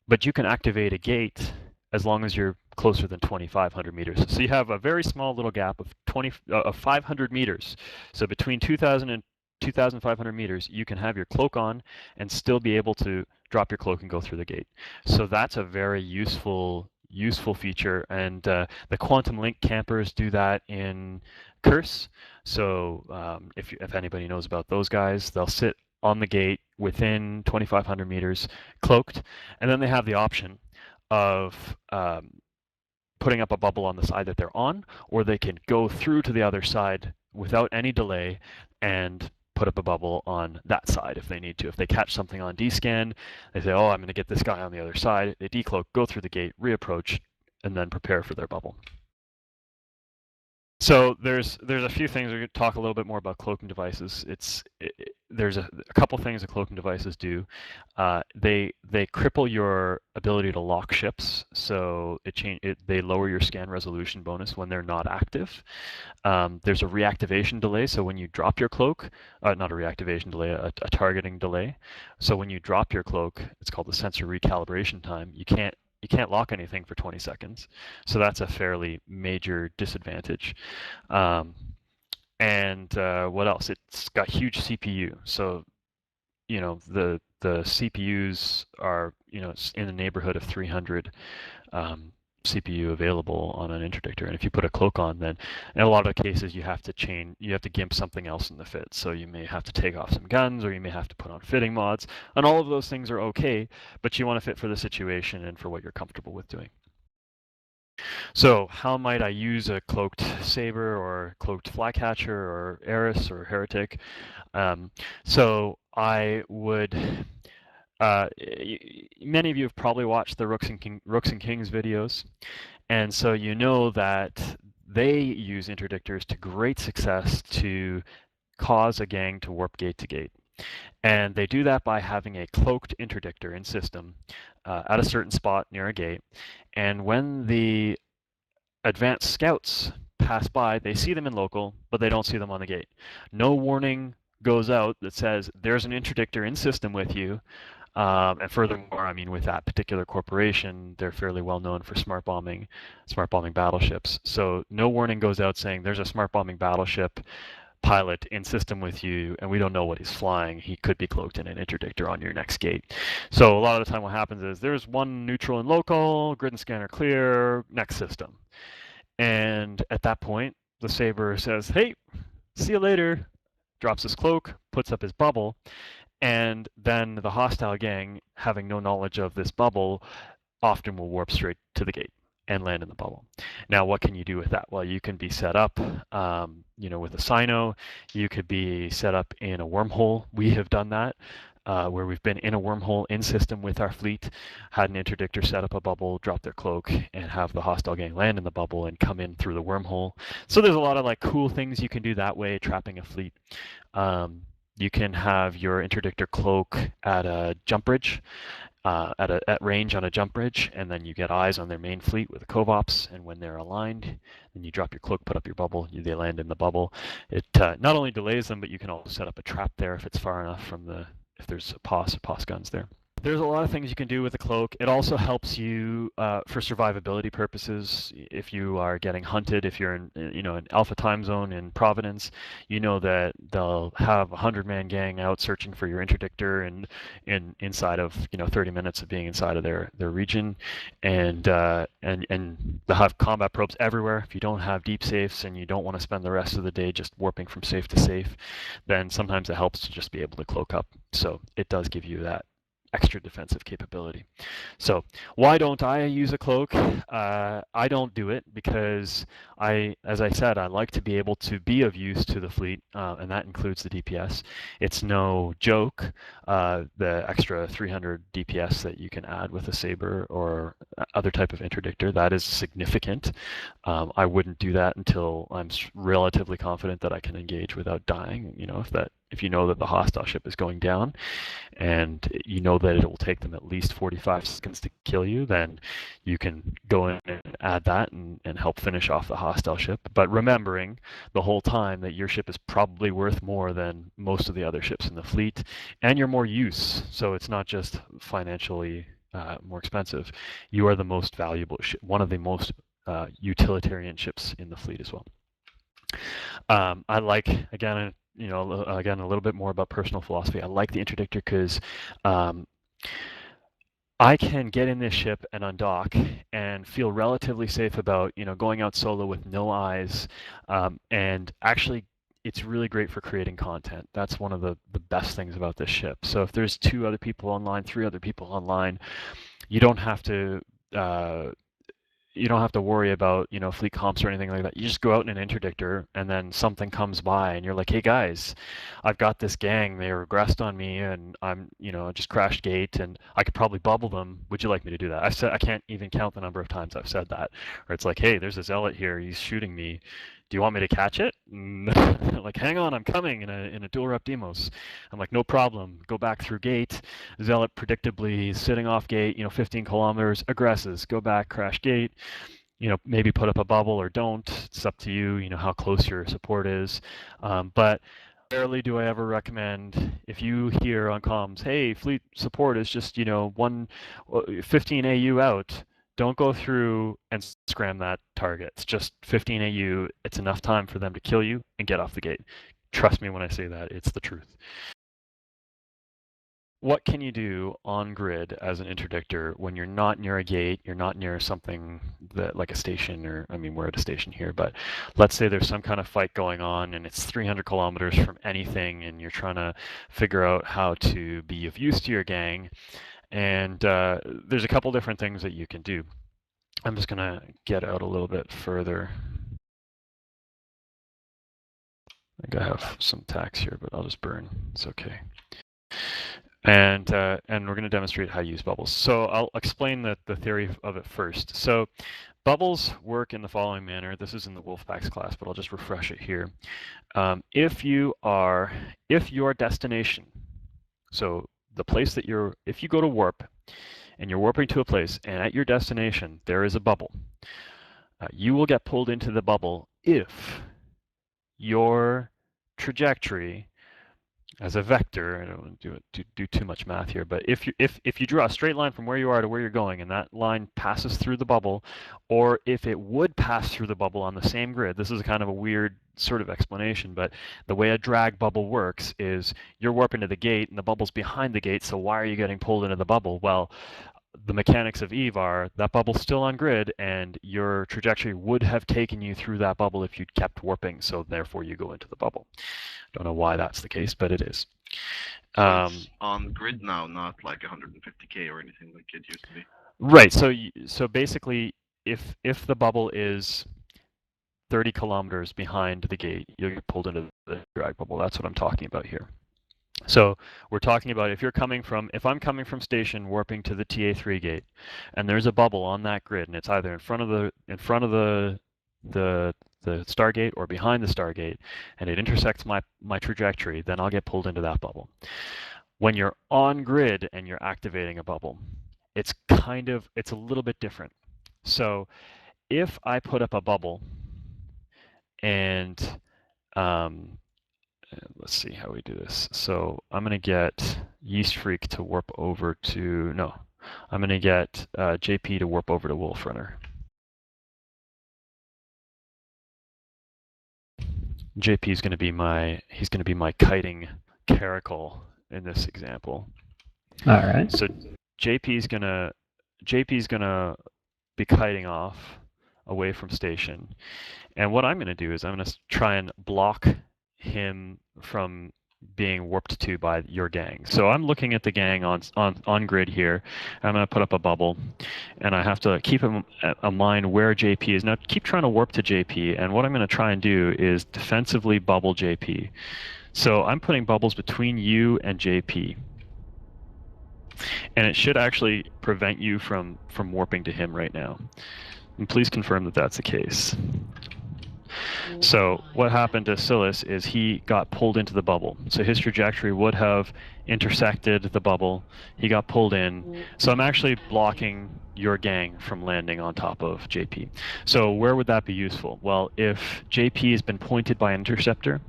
But you can activate a gate as long as you're closer than 2,500 meters. So you have a very small little gap of 500 meters. So between 2,000 and 2,500 meters, you can have your cloak on and still be able to drop your cloak and go through the gate. So that's a very useful feature, and the Quantum Link campers do that in Curse. So if anybody knows about those guys, they'll sit on the gate within 2,500 meters, cloaked, and then they have the option of putting up a bubble on the side that they're on, or they can go through to the other side without any delay and put up a bubble on that side if they need to. If they catch something on D-scan, they say, oh, I'm going to get this guy on the other side. They decloak, go through the gate, reapproach, and then prepare for their bubble. So there's a few things. We're going to talk a little bit more about cloaking devices. There's a couple things that cloaking devices do. They cripple your ability to lock ships, so they lower your scan resolution bonus when they're not active. There's a reactivation delay, so when you drop your cloak, not a reactivation delay, a targeting delay. So when you drop your cloak, it's called the sensor recalibration time. You can't lock anything for 20 seconds. So that's a fairly major disadvantage. And what else? It's got huge CPU. So, you know, the CPUs are, you know, in the neighborhood of 300 CPU available on an interdictor. And if you put a cloak on, then in a lot of cases you have to gimp something else in the fit. So you may have to take off some guns, or you may have to put on fitting mods, and all of those things are okay, but you want to fit for the situation and for what you're comfortable with doing. So how might I use a cloaked saber or cloaked flycatcher or Eris or heretic? So I would. Many of you have probably watched the Rooks and Kings videos, and so you know that they use interdictors to great success to cause a gang to warp gate to gate. And they do that by having a cloaked interdictor in system at a certain spot near a gate. And when the advanced scouts pass by, they see them in local, but they don't see them on the gate. No warning goes out that says there's an interdictor in system with you. And furthermore, I mean, with that particular corporation, they're fairly well known for smart bombing battleships. So no warning goes out saying there's a smart bombing battleship pilot in system with you, and we don't know what he's flying. He could be cloaked in an interdictor on your next gate. So a lot of the time what happens is there's one neutral and local, grid and scanner clear, next system. And at that point, the Saber says, hey, see you later, drops his cloak, puts up his bubble, and then the hostile gang, having no knowledge of this bubble, often will warp straight to the gate and land in the bubble. Now, what can you do with that? Well, you can be set up, you know, with a Sino. You could be set up in a wormhole. We have done that, where we've been in a wormhole in system with our fleet, had an interdictor set up a bubble, drop their cloak, and have the hostile gang land in the bubble and come in through the wormhole. So there's a lot of like cool things you can do that way, trapping a fleet. You can have your interdictor cloak at a jump bridge, at range on a jump bridge, and then you get eyes on their main fleet with the Covops, and when they're aligned, then you drop your cloak, put up your bubble, they land in the bubble. It not only delays them, but you can also set up a trap there if it's far enough from if there's POS guns there. There's a lot of things you can do with the cloak. It also helps you for survivability purposes. If you are getting hunted, if you're in an alpha time zone in Providence, you know that they'll have a 100-man gang out searching for your interdictor and inside of 30 minutes of being inside of their region, and they'll have combat probes everywhere. If you don't have deep safes and you don't want to spend the rest of the day just warping from safe to safe, then sometimes it helps to just be able to cloak up. So it does give you that extra defensive capability. So why don't I use a cloak? I don't do it because as I said, I like to be able to be of use to the fleet, and that includes the DPS. It's no joke, the extra 300 DPS that you can add with a Saber or other type of interdictor. That is significant. I wouldn't do that until I'm relatively confident that I can engage without dying. If you know that the hostile ship is going down, and you know that it will take them at least 45 seconds to kill you, then you can go in and add that and help finish off the hostile ship. But remembering the whole time that your ship is probably worth more than most of the other ships in the fleet, and you're more use. So it's not just financially more expensive. You are the most valuable ship, one of the most utilitarian ships in the fleet as well. I like, again, a little bit more about personal philosophy. I like the interdictor because I can get in this ship and undock and feel relatively safe about going out solo with no eyes, and actually it's really great for creating content. That's one of the best things about this ship. So if there's 2 other people online, 3 other people online, you don't have to worry about fleet comps or anything like that. You just go out in an interdictor, and then something comes by, and you're like, "Hey guys, I've got this gang. They regressed on me, and I'm just crashed gate, and I could probably bubble them. Would you like me to do that?" I can't even count the number of times I've said that. Or it's like, "Hey, there's a zealot here. He's shooting me. Do you want me to catch it?" Like, "Hang on, I'm coming in a dual rep demos." I'm like, "No problem. Go back through gate." Zealot predictably sitting off gate, 15 kilometers, aggresses, go back, crash gate, maybe put up a bubble or don't. It's up to you, how close your support is. But rarely do I ever recommend, if you hear on comms, "Hey, fleet support is just, 15 AU out," don't go through and scram that target. It's just 15 AU. It's enough time for them to kill you and get off the gate. Trust me when I say that. It's the truth. What can you do on grid as an interdictor when you're not near a gate, you're not near something that like a station, or we're at a station here, but let's say there's some kind of fight going on and it's 300 kilometers from anything, and you're trying to figure out how to be of use to your gang, and there's a couple different things that you can do. I'm just going to get out a little bit further. I think I have some tax here, but I'll just burn. It's okay. And we're going to demonstrate how to use bubbles. So I'll explain the theory of it first. So bubbles work in the following manner. This is in the Wolfpacks class, but I'll just refresh it here. If your destination, so the place that if you go to warp and you're warping to a place, and at your destination there is a bubble, you will get pulled into the bubble if your trajectory as a vector, I don't want to do too much math here, but if you draw a straight line from where you are to where you're going, and that line passes through the bubble, or if it would pass through the bubble on the same grid, this is kind of a weird sort of explanation, but the way a drag bubble works is you're warping to the gate, and the bubble's behind the gate, so why are you getting pulled into the bubble? Well, the mechanics of Eve are that bubble's still on grid, and your trajectory would have taken you through that bubble if you'd kept warping, so therefore you go into the bubble. Don't know why that's the case, but it is. So it's on grid now, not like 150k or anything like it used to be. Right. So basically, if the bubble is 30 kilometers behind the gate, you'll get pulled into the drag bubble. That's what I'm talking about here. So we're talking about if I'm coming from station warping to the TA3 gate, and there's a bubble on that grid, and it's either in front of the Stargate or behind the Stargate, and it intersects my trajectory, then I'll get pulled into that bubble. When you're on grid and you're activating a bubble, it's a little bit different. So if I put up a bubble and let's see how we do this. So I'm going to get Yeast Freak to warp over to, no, I'm going to get JP to warp over to Wulfrunner. JP is going to be my kiting caracal in this example. All right. So JP's gonna be kiting off away from station, and what I'm gonna do is I'm gonna try and block him from being warped to by your gang. So I'm looking at the gang on grid here. I'm gonna put up a bubble, and I have to keep in mind where JP is. Now keep trying to warp to JP, and what I'm gonna try and do is defensively bubble JP. So I'm putting bubbles between you and JP. And it should actually prevent you from warping to him right now. And please confirm that that's the case. So what happened to Silas is he got pulled into the bubble. So his trajectory would have intersected the bubble. He got pulled in. So I'm actually blocking your gang from landing on top of JP. So where would that be useful? Well, if JP has been pointed by an interceptor,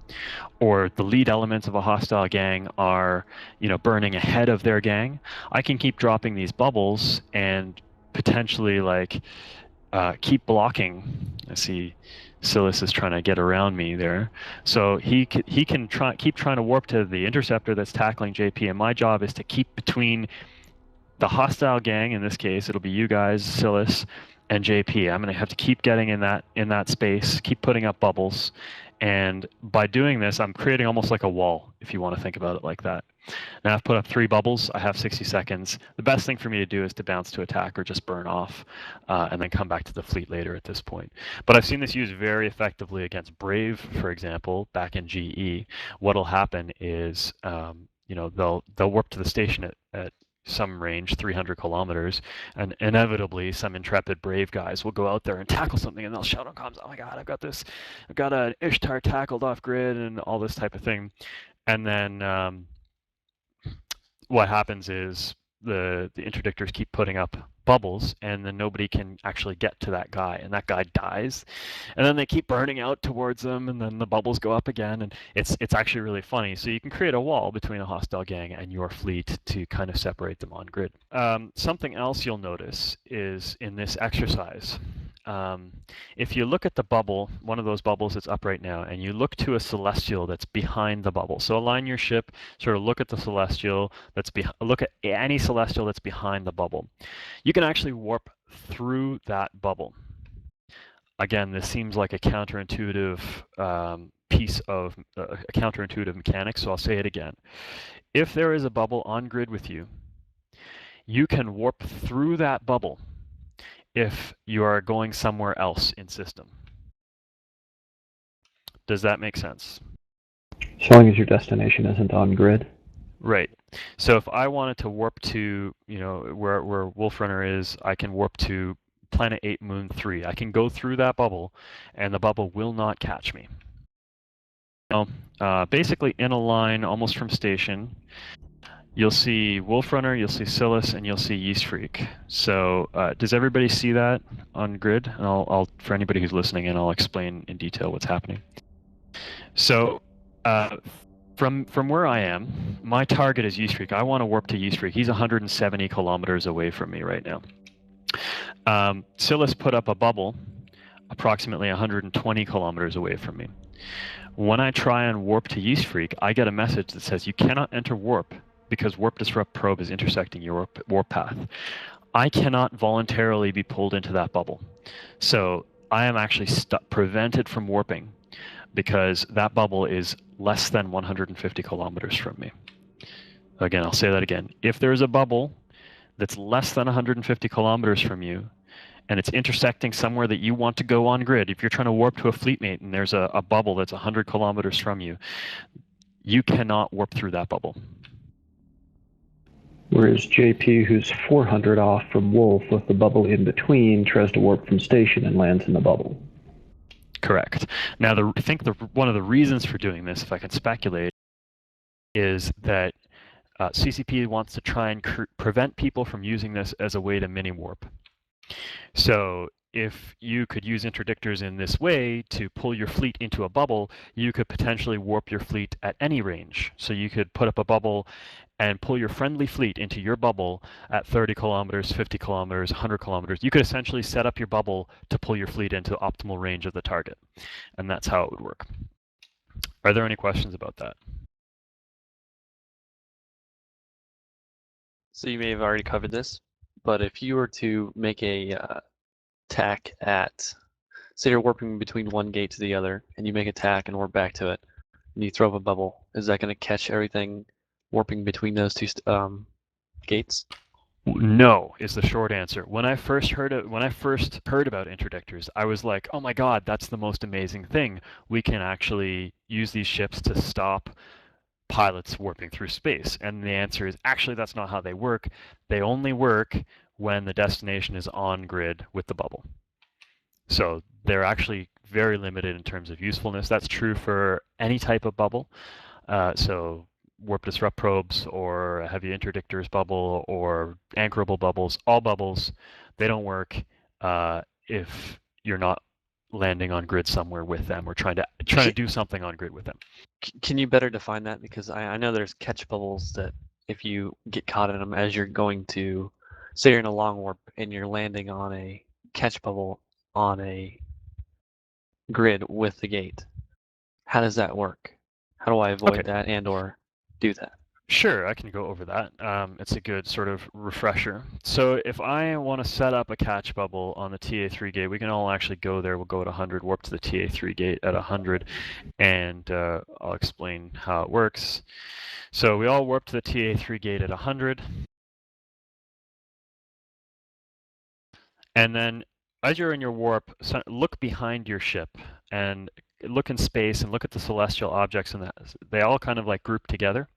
or the lead elements of a hostile gang are, burning ahead of their gang, I can keep dropping these bubbles and potentially keep blocking. I see Silas is trying to get around me there. So he can keep trying to warp to the interceptor that's tackling JP, and my job is to keep between the hostile gang. In this case, it'll be you guys, Silas, and JP. I'm going to have to keep getting in that space, keep putting up bubbles, and by doing this, I'm creating almost like a wall, if you want to think about it like that. Now I've put up 3 bubbles. I have 60 seconds. The best thing for me to do is to bounce to attack or just burn off, and then come back to the fleet later at this point. But I've seen this used very effectively against Brave, for example, back in GE. What'll happen is, they'll warp to the station at some range, 300 kilometers, and inevitably some intrepid Brave guys will go out there and tackle something, and they'll shout on comms, "Oh my God, I've got an Ishtar tackled off grid," and all this type of thing. And then what happens is the interdictors keep putting up bubbles, and then nobody can actually get to that guy, and that guy dies. And then they keep burning out towards them, and then the bubbles go up again, and it's actually really funny. So you can create a wall between a hostile gang and your fleet to kind of separate them on grid. Something else you'll notice is in this exercise, if you look at the bubble, one of those bubbles that's up right now, and you look to a celestial that's behind the bubble. So align your ship, sort of look at the celestial look at any celestial that's behind the bubble. You can actually warp through that bubble. Again, this seems like a counterintuitive piece of a counterintuitive mechanic, so I'll say it again. If there is a bubble on grid with you, you can warp through that bubble if you are going somewhere else in system. Does that make sense? As long as your destination isn't on grid. Right. So if I wanted to warp to, where Wulfrunner is, I can warp to Planet 8, Moon 3. I can go through that bubble, and the bubble will not catch me. Now, basically in a line, almost from station, you'll see Wulfrunner, you'll see Silas, and you'll see Yeast Freak. So does everybody see that on grid? And I'll for anybody who's listening, and I'll explain in detail what's happening. So from where I am, my target is Yeast Freak. I want to warp to Yeast Freak. He's 170 kilometers away from me right now. Silas put up a bubble approximately 120 kilometers away from me. When I try and warp to Yeast Freak, I get a message that says you cannot enter warp because Warp Disrupt Probe is intersecting your warp path. I cannot voluntarily be pulled into that bubble. So I am actually prevented from warping because that bubble is less than 150 kilometers from me. Again, I'll say that again. If there's a bubble that's less than 150 kilometers from you, and it's intersecting somewhere that you want to go on grid, if you're trying to warp to a fleet mate and there's a bubble that's 100 kilometers from you, you cannot warp through that bubble. Whereas JP, who's 400 off from Wolf with the bubble in between, tries to warp from station and lands in the bubble. Correct. Now, I think one of the reasons for doing this, if I can speculate, is that CCP wants to try and prevent people from using this as a way to mini-warp. So if you could use interdictors in this way to pull your fleet into a bubble, you could potentially warp your fleet at any range. So you could put up a bubble and pull your friendly fleet into your bubble at 30 kilometers, 50 kilometers, 100 kilometers. You could essentially set up your bubble to pull your fleet into optimal range of the target. And that's how it would work. Are there any questions about that? So you may have already covered this, but if you were to make a tack at, say you're warping between one gate to the other, and you make a tack and warp back to it, and you throw up a bubble, is that going to catch everything warping between those two gates? No, is the short answer. When I first heard about interdictors, I was like, "Oh my God, that's the most amazing thing. We can actually use these ships to stop pilots warping through space." And the answer is actually that's not how they work. They only work when the destination is on grid with the bubble. So they're actually very limited in terms of usefulness. That's true for any type of bubble. So warp disrupt probes or heavy interdictors bubble or anchorable bubbles, all bubbles, they don't work if you're not landing on grid somewhere with them or trying to do something on grid with them. Can you better define that? Because I know there's catch bubbles that if you get caught in them as you're going to, say you're in a long warp and you're landing on a catch bubble on a grid with the gate. How does that work? How do I avoid that and or do that? Sure, I can go over that. It's a good sort of refresher. So if I want to set up a catch bubble on the TA3 gate, we can all actually go there. We'll go at 100, warp to the TA3 gate at 100, and I'll explain how it works. So we all warp to the TA3 gate at 100. And then as you're in your warp, look behind your ship and look in space and look at the celestial objects, and they all kind of like group together.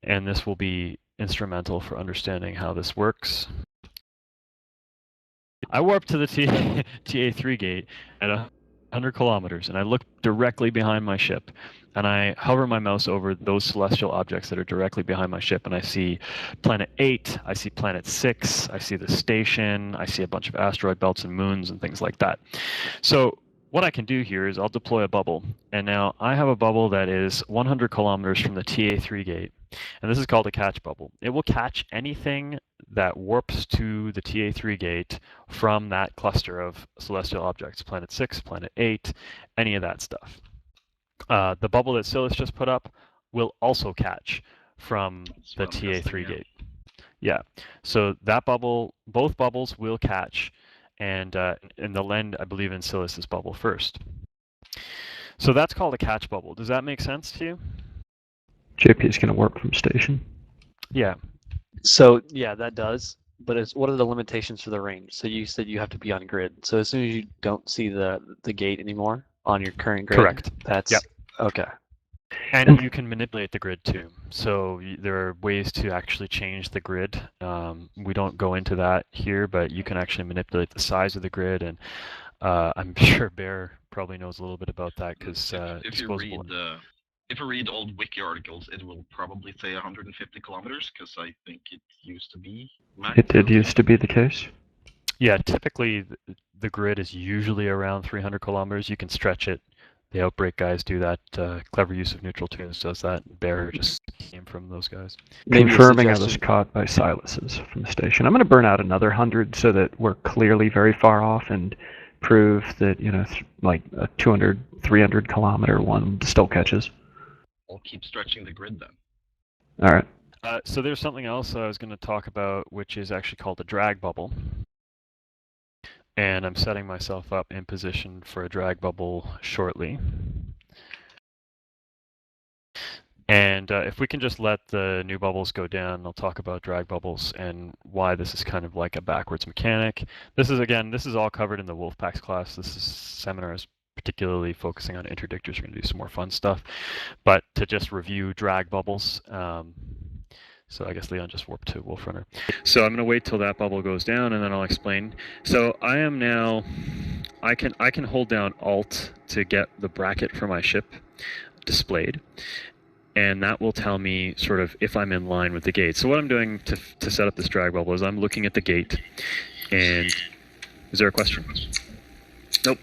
And this will be instrumental for understanding how this works. I warp to the TA3 gate at 100 kilometers, and I look directly behind my ship, and I hover my mouse over those celestial objects that are directly behind my ship, and I see planet 8, I see planet 6, I see the station, I see a bunch of asteroid belts and moons and things like that. So what I can do here is I'll deploy a bubble, and now I have a bubble that is 100 kilometers from the TA3 gate, and this is called a catch bubble. It will catch anything that warps to the TA3 gate from that cluster of celestial objects, planet 6, planet 8, any of that stuff. The bubble that Silas just put up will also catch from the TA3 gate. Yeah, so that bubble, both bubbles will catch, and they'll end, I believe, in Silas's bubble first. So that's called a catch bubble. Does that make sense to you? JP is going to warp from station. Yeah. So yeah, that does. But what are the limitations for the range? So you said you have to be on grid. So as soon as you don't see the gate anymore on your current grid, correct. That's okay. And you can manipulate the grid too. So there are ways to actually change the grid. We don't go into that here, but you can actually manipulate the size of the grid. And I'm sure Bear probably knows a little bit about that because if you read old wiki articles, it will probably say 150 kilometers because I think it used to be max. It did used to be the case. Yeah, typically the grid is usually around 300 kilometers. You can stretch it. The Outbreak guys do that. Clever Use of Neutral Tunes does that. Bear just came from those guys. Confirming I was caught by Silas's from the station. I'm going to burn out another 100 so that we're clearly very far off and prove that, you know, like a 200, 300 kilometer one still catches. I'll keep stretching the grid then. All right. So there's something else I was going to talk about, which is actually called a drag bubble. And I'm setting myself up in position for a drag bubble shortly. And if we can just let the new bubbles go down, I'll talk about drag bubbles and why this is kind of like a backwards mechanic. This is all covered in the Wolfpacks class. This seminar is particularly focusing on interdictors. We're going to do some more fun stuff. But to just review drag bubbles, so I guess Leon just warped to Wulfrunner. So I'm going to wait till that bubble goes down, and then I'll explain. So I am now, I can hold down Alt to get the bracket for my ship displayed, and that will tell me sort of if I'm in line with the gate. So what I'm doing to set up this drag bubble is I'm looking at the gate, and Is there a question? Nope.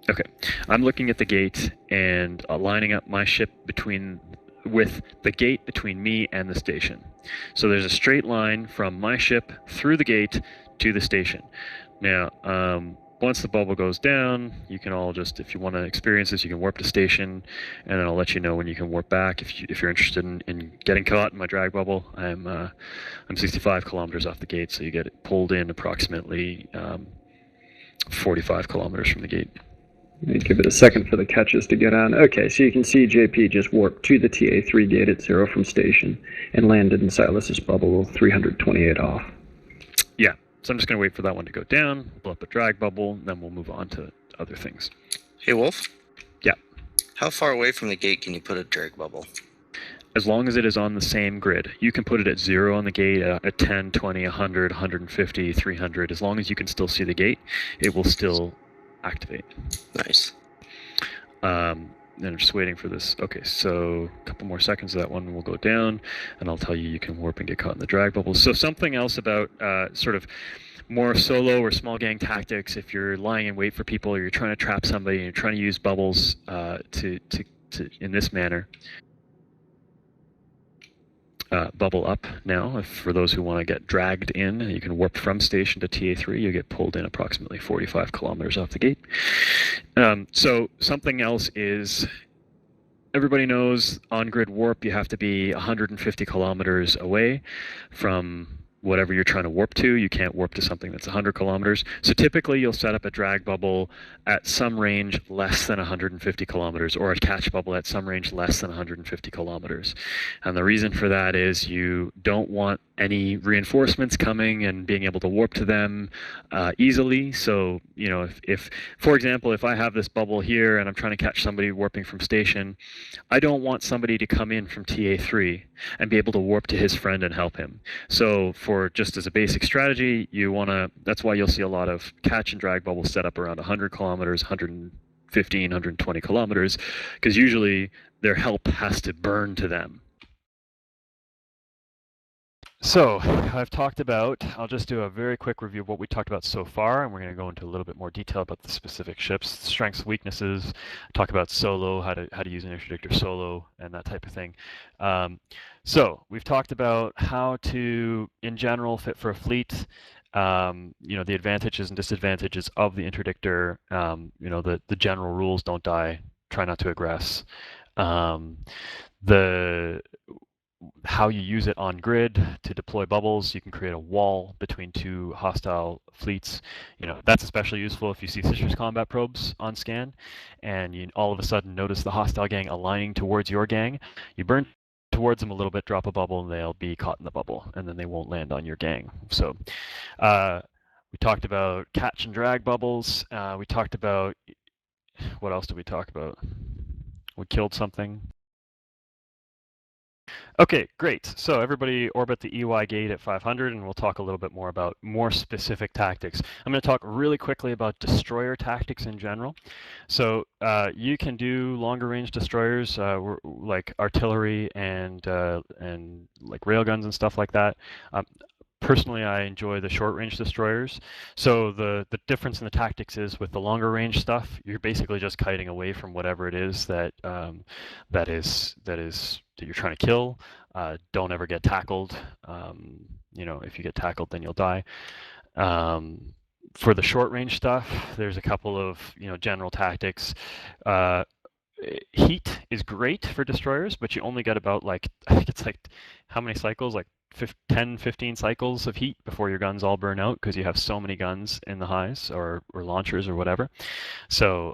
Okay. I'm looking at the gate and lining up my ship with the gate between me and the station. So there's a straight line from my ship through the gate to the station. Now, once the bubble goes down, you can all just, if you want to experience this, you can warp to station, and then I'll let you know when you can warp back if you're interested in getting caught in my drag bubble. I'm 65 kilometers off the gate, so you get pulled in approximately 45 kilometers from the gate. Give it a second for the catches to get on. Okay, so you can see JP just warped to the TA3 gate at 0 from station and landed in Silas's bubble 328 off. Yeah, so I'm just going to wait for that one to go down, blow up a drag bubble, and then we'll move on to other things. Hey, Wolf? Yeah. How far away from the gate can you put a drag bubble? As long as it is on the same grid. You can put it at 0 on the gate, at 10, 20, 100, 150, 300. As long as you can still see the gate, it will still activate. Nice. And I'm just waiting for this. Okay, so a couple more seconds of that one will go down, and I'll tell you can warp and get caught in the drag bubble. So something else about sort of more solo or small gang tactics, if you're lying in wait for people or you're trying to trap somebody and you're trying to use bubbles to in this manner. Bubble up now. For those who want to get dragged in, you can warp from station to TA3. You get pulled in approximately 45 kilometers off the gate. So something else is, everybody knows on grid warp you have to be 150 kilometers away from whatever you're trying to warp to. You can't warp to something that's 100 kilometers. So typically you'll set up a drag bubble at some range less than 150 kilometers, or a catch bubble at some range less than 150 kilometers. And the reason for that is you don't want any reinforcements coming and being able to warp to them easily. So, you know, if, for example, if I have this bubble here and I'm trying to catch somebody warping from station, I don't want somebody to come in from TA3 and be able to warp to his friend and help him. So for just as a basic strategy, you want to, that's why you'll see a lot of catch and drag bubbles set up around 100 kilometers, 115, 120 kilometers, because usually their help has to burn to them. So I've talked about, I'll just do a very quick review of what we talked about so far, and we're going to go into a little bit more detail about the specific ships, strengths, weaknesses, talk about solo, how to use an interdictor solo, and that type of thing. So we've talked about how to, in general, fit for a fleet, you know, the advantages and disadvantages of the interdictor, you know, the general rules: don't die, try not to aggress. How you use it on grid to deploy bubbles. You can create a wall between two hostile fleets. You know, that's especially useful if you see Citrus combat probes on scan and you all of a sudden notice the hostile gang aligning towards your gang. You burn towards them a little bit, drop a bubble, and they'll be caught in the bubble, and then they won't land on your gang. So we talked about catch and drag bubbles. We talked about, what else did we talk about? We killed something. Okay, great. So everybody orbit the EY gate at 500, and we'll talk a little bit more about more specific tactics. I'm going to talk really quickly about destroyer tactics in general. So you can do longer range destroyers like artillery and like railguns and stuff like that. Personally, I enjoy the short-range destroyers. So the difference in the tactics is with the longer-range stuff, you're basically just kiting away from whatever it is that that you're trying to kill. Don't ever get tackled. You know, if you get tackled, then you'll die. For the short-range stuff, there's a couple of general tactics. Heat is great for destroyers, but you only get about I think it's like how many cycles, like 10, 15 cycles of heat before your guns all burn out, because you have so many guns in the highs or launchers or whatever. So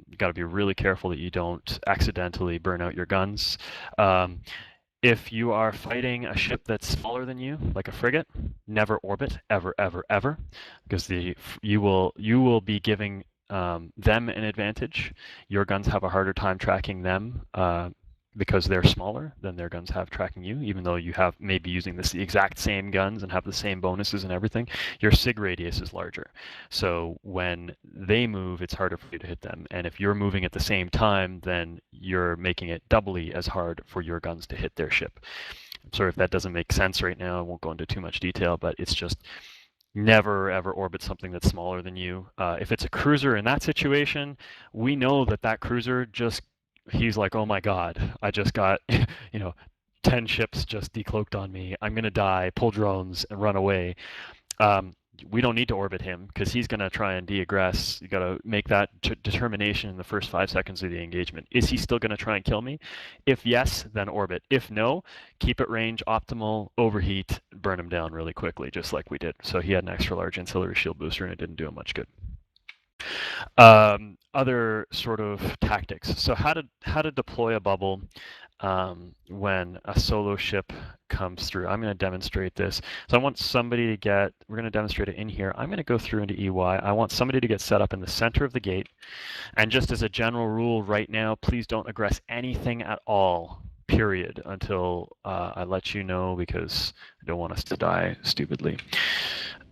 you got to be really careful that you don't accidentally burn out your guns. If you are fighting a ship that's smaller than you, like a frigate, never orbit, ever, ever, ever, because you will be giving them an advantage. Your guns have a harder time tracking them because they're smaller than their guns have tracking you, even though you have maybe using the exact same guns and have the same bonuses and everything. Your sig radius is larger. So when they move, it's harder for you to hit them. And if you're moving at the same time, then you're making it doubly as hard for your guns to hit their ship. I'm sorry if that doesn't make sense right now. I won't go into too much detail, but it's just, never ever orbit something that's smaller than you. If it's a cruiser in that situation, we know that that cruiser he's like, oh my god, I just got 10 ships just decloaked on me. I'm gonna die. Pull drones and run away. We don't need to orbit him because he's going to try and de-aggress. You got to make that determination in the first 5 seconds of the engagement. Is he still going to try and kill me? If yes, then orbit. If no, keep it range optimal, overheat, burn him down really quickly, just like we did. So he had an extra large ancillary shield booster and it didn't do him much good. Other sort of tactics. So how to deploy a bubble when a solo ship comes through. I'm going to demonstrate this. So I want somebody to we're going to demonstrate it in here. I'm going to go through into EY. I want somebody to get set up in the center of the gate. And just as a general rule right now, please don't aggress anything at all, period, until I let you know, because I don't want us to die stupidly.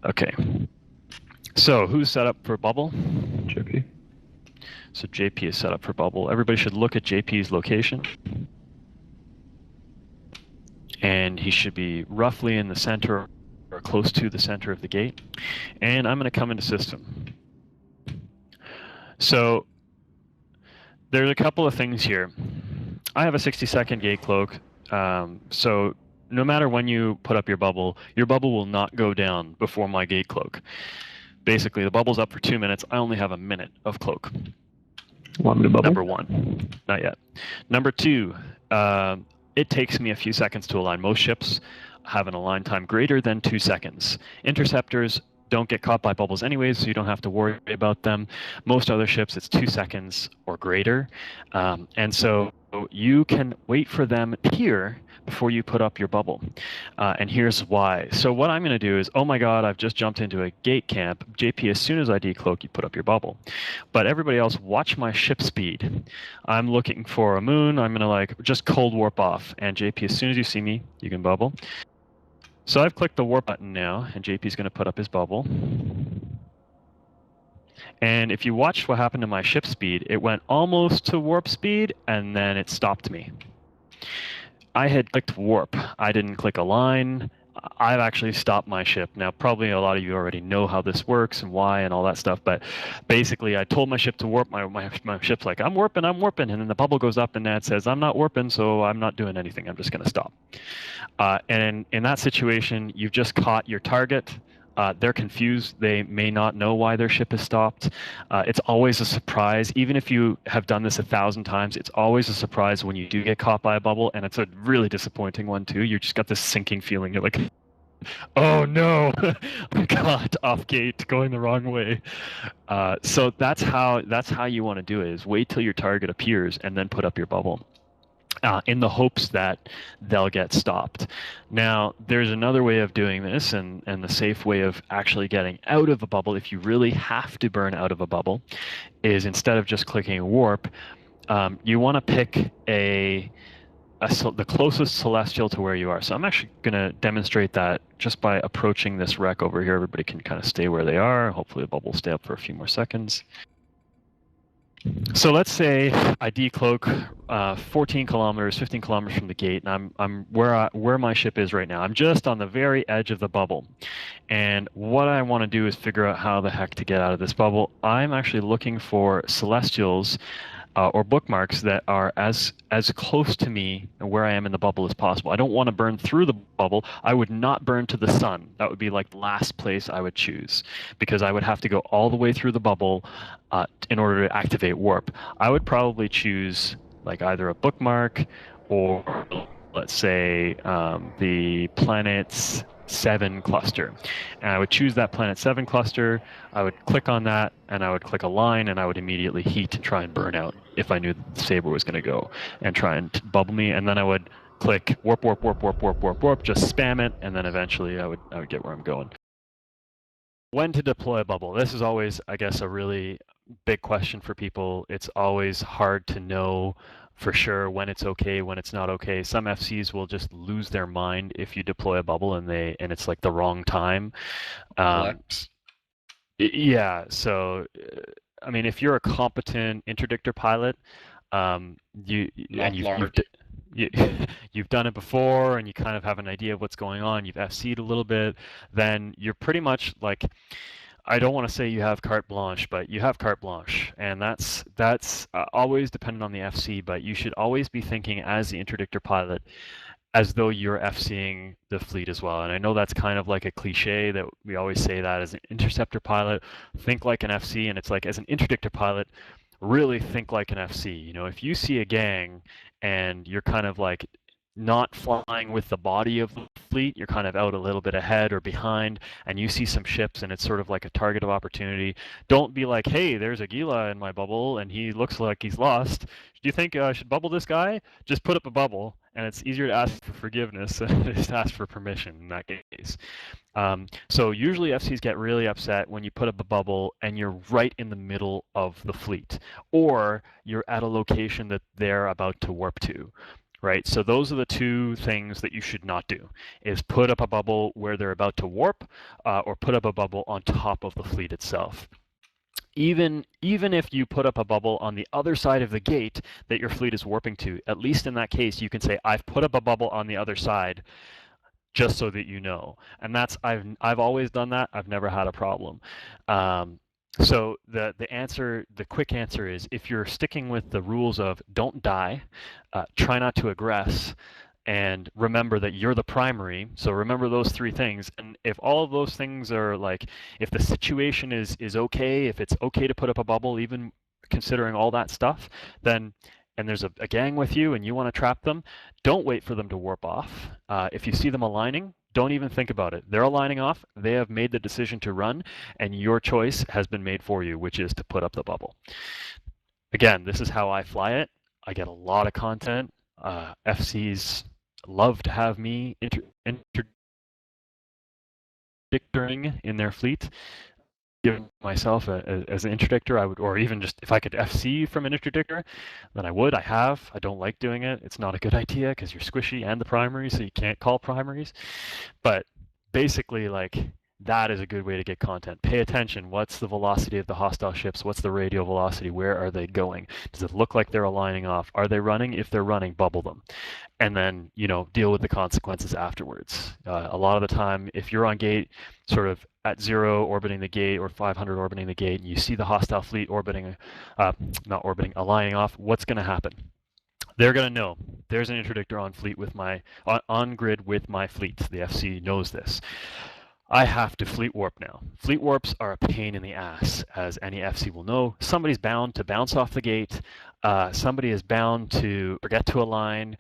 Okay. So who's set up for bubble? JP. So JP is set up for bubble. Everybody should look at JP's location. And he should be roughly in the center or close to the center of the gate. And I'm going to come into system. So there's a couple of things here. I have a 60-second gate cloak. So no matter when you put up your bubble will not go down before my gate cloak. Basically, the bubble's up for 2 minutes. I only have a minute of cloak. Want me to bubble? Number one. Not yet. Number two, it takes me a few seconds to align. Most ships have an align time greater than 2 seconds. Interceptors don't get caught by bubbles anyways, so you don't have to worry about them. Most other ships, it's 2 seconds or greater. And so you can wait for them here before you put up your bubble. And here's why. So what I'm going to do is, oh my god, I've just jumped into a gate camp. JP, as soon as I decloak, you put up your bubble. But everybody else, watch my ship speed. I'm looking for a moon. I'm going to just cold warp off. And JP, as soon as you see me, you can bubble. So I've clicked the warp button now, and JP's going to put up his bubble. And if you watched what happened to my ship speed, it went almost to warp speed, and then it stopped me. I had clicked warp. I didn't click align. I've actually stopped my ship. Now, probably a lot of you already know how this works and why and all that stuff, but basically I told my ship to warp. My ship's like, I'm warping, and then the bubble goes up and that says, I'm not warping, so I'm not doing anything. I'm just going to stop. And in that situation, you've just caught your target. They're confused. They may not know why their ship is stopped. It's always a surprise. Even if you have done this 1,000 times, it's always a surprise when you do get caught by a bubble, and it's a really disappointing one too. You just got this sinking feeling. You're like, oh no, I'm caught off gate, going the wrong way. So that's how you want to do it, is wait till your target appears and then put up your bubble. In the hopes that they'll get stopped. Now, there's another way of doing this, and the safe way of actually getting out of a bubble, if you really have to burn out of a bubble, is instead of just clicking warp, you want to pick the closest celestial to where you are. So I'm actually going to demonstrate that just by approaching this wreck over here. Everybody can kind of stay where they are. Hopefully the bubble will stay up for a few more seconds. So let's say I decloak 14 kilometers, 15 kilometers from the gate, and I'm where my ship is right now. I'm just on the very edge of the bubble. And what I want to do is figure out how the heck to get out of this bubble. I'm actually looking for celestials or bookmarks that are as close to me and where I am in the bubble as possible. I don't want to burn through the bubble. I would not burn to the sun. That would be like the last place I would choose, because I would have to go all the way through the bubble in order to activate warp. I would probably choose like either a bookmark or, let's say, the planet's 7 cluster. And I would choose that planet 7 cluster. I would click on that, and I would click align, and I would immediately heat and try and burn out if I knew the saber was going to go and try and bubble me. And then I would click warp, warp, warp, warp, warp, warp, warp, just spam it, and then eventually I would get where I'm going. When to deploy a bubble? This is always, I guess, a really big question for people. It's always hard to know for sure when it's okay, when it's not okay. Some FCs will just lose their mind if you deploy a bubble and it's like the wrong time. Yeah, so I mean, if you're a competent interdictor pilot, you've done it before and you kind of have an idea of what's going on, you've FC'd a little bit, then you're pretty much like, I don't want to say you have carte blanche, but you have carte blanche, and that's always dependent on the FC. But you should always be thinking as the interdictor pilot, as though you're FCing the fleet as well. And I know that's kind of like a cliche that we always say that as an interceptor pilot, think like an FC, and it's like as an interdictor pilot, really think like an FC. You know, if you see a gang and you're kind of like not flying with the body of the fleet, you're kind of out a little bit ahead or behind, and you see some ships and it's sort of like a target of opportunity. Don't be like, hey, there's a Gila in my bubble and he looks like he's lost. Do you think I should bubble this guy? Just put up a bubble, and it's easier to ask for forgiveness than it is to ask for permission in that case. So usually FCs get really upset when you put up a bubble and you're right in the middle of the fleet, or you're at a location that they're about to warp to. Right, so those are the two things that you should not do: is put up a bubble where they're about to warp, or put up a bubble on top of the fleet itself. Even if you put up a bubble on the other side of the gate that your fleet is warping to, at least in that case, you can say, I've put up a bubble on the other side, just so that you know. And that's, I've always done that. I've never had a problem. So the quick answer is, if you're sticking with the rules of don't die, try not to aggress, and remember that you're the primary. So remember those three things. And if all of those things are like, if the situation is okay, if it's okay to put up a bubble, even considering all that stuff, then, and there's a gang with you and you want to trap them, don't wait for them to warp off. If you see them aligning, don't even think about it. They're aligning off. They have made the decision to run, and your choice has been made for you, which is to put up the bubble. Again, this is how I fly it. I get a lot of content. FCs love to have me interdictoring in their fleet. Give myself as an interdictor, I would, or even just if I could FC from an interdictor, then I would. I have. I don't like doing it. It's not a good idea because you're squishy and the primary, so you can't call primaries. But basically, like, that is a good way to get content. Pay attention. What's the velocity of the hostile ships? What's the radial velocity? Where are they going? Does it look like they're aligning off? Are they running? If they're running, bubble them. And then, you know, deal with the consequences afterwards. A lot of the time, if you're on gate, sort of at 0 orbiting the gate, or 500 orbiting the gate, and you see the hostile fleet orbiting, aligning off, what's going to happen? They're going to know there's an interdictor on fleet with on grid with my fleet. The FC knows this. I have to fleet warp now. Fleet warps are a pain in the ass, as any FC will know. Somebody's bound to bounce off the gate. Somebody is bound to forget to align.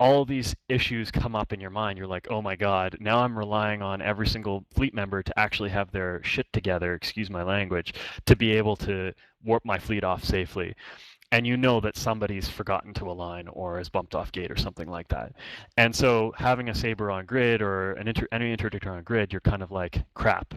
All of these issues come up in your mind. You're like, oh my God, now I'm relying on every single fleet member to actually have their shit together, excuse my language, to be able to warp my fleet off safely. And you know that somebody's forgotten to align or has bumped off gate or something like that. And so having a Saber on grid or any interdictor on grid, you're kind of like, crap.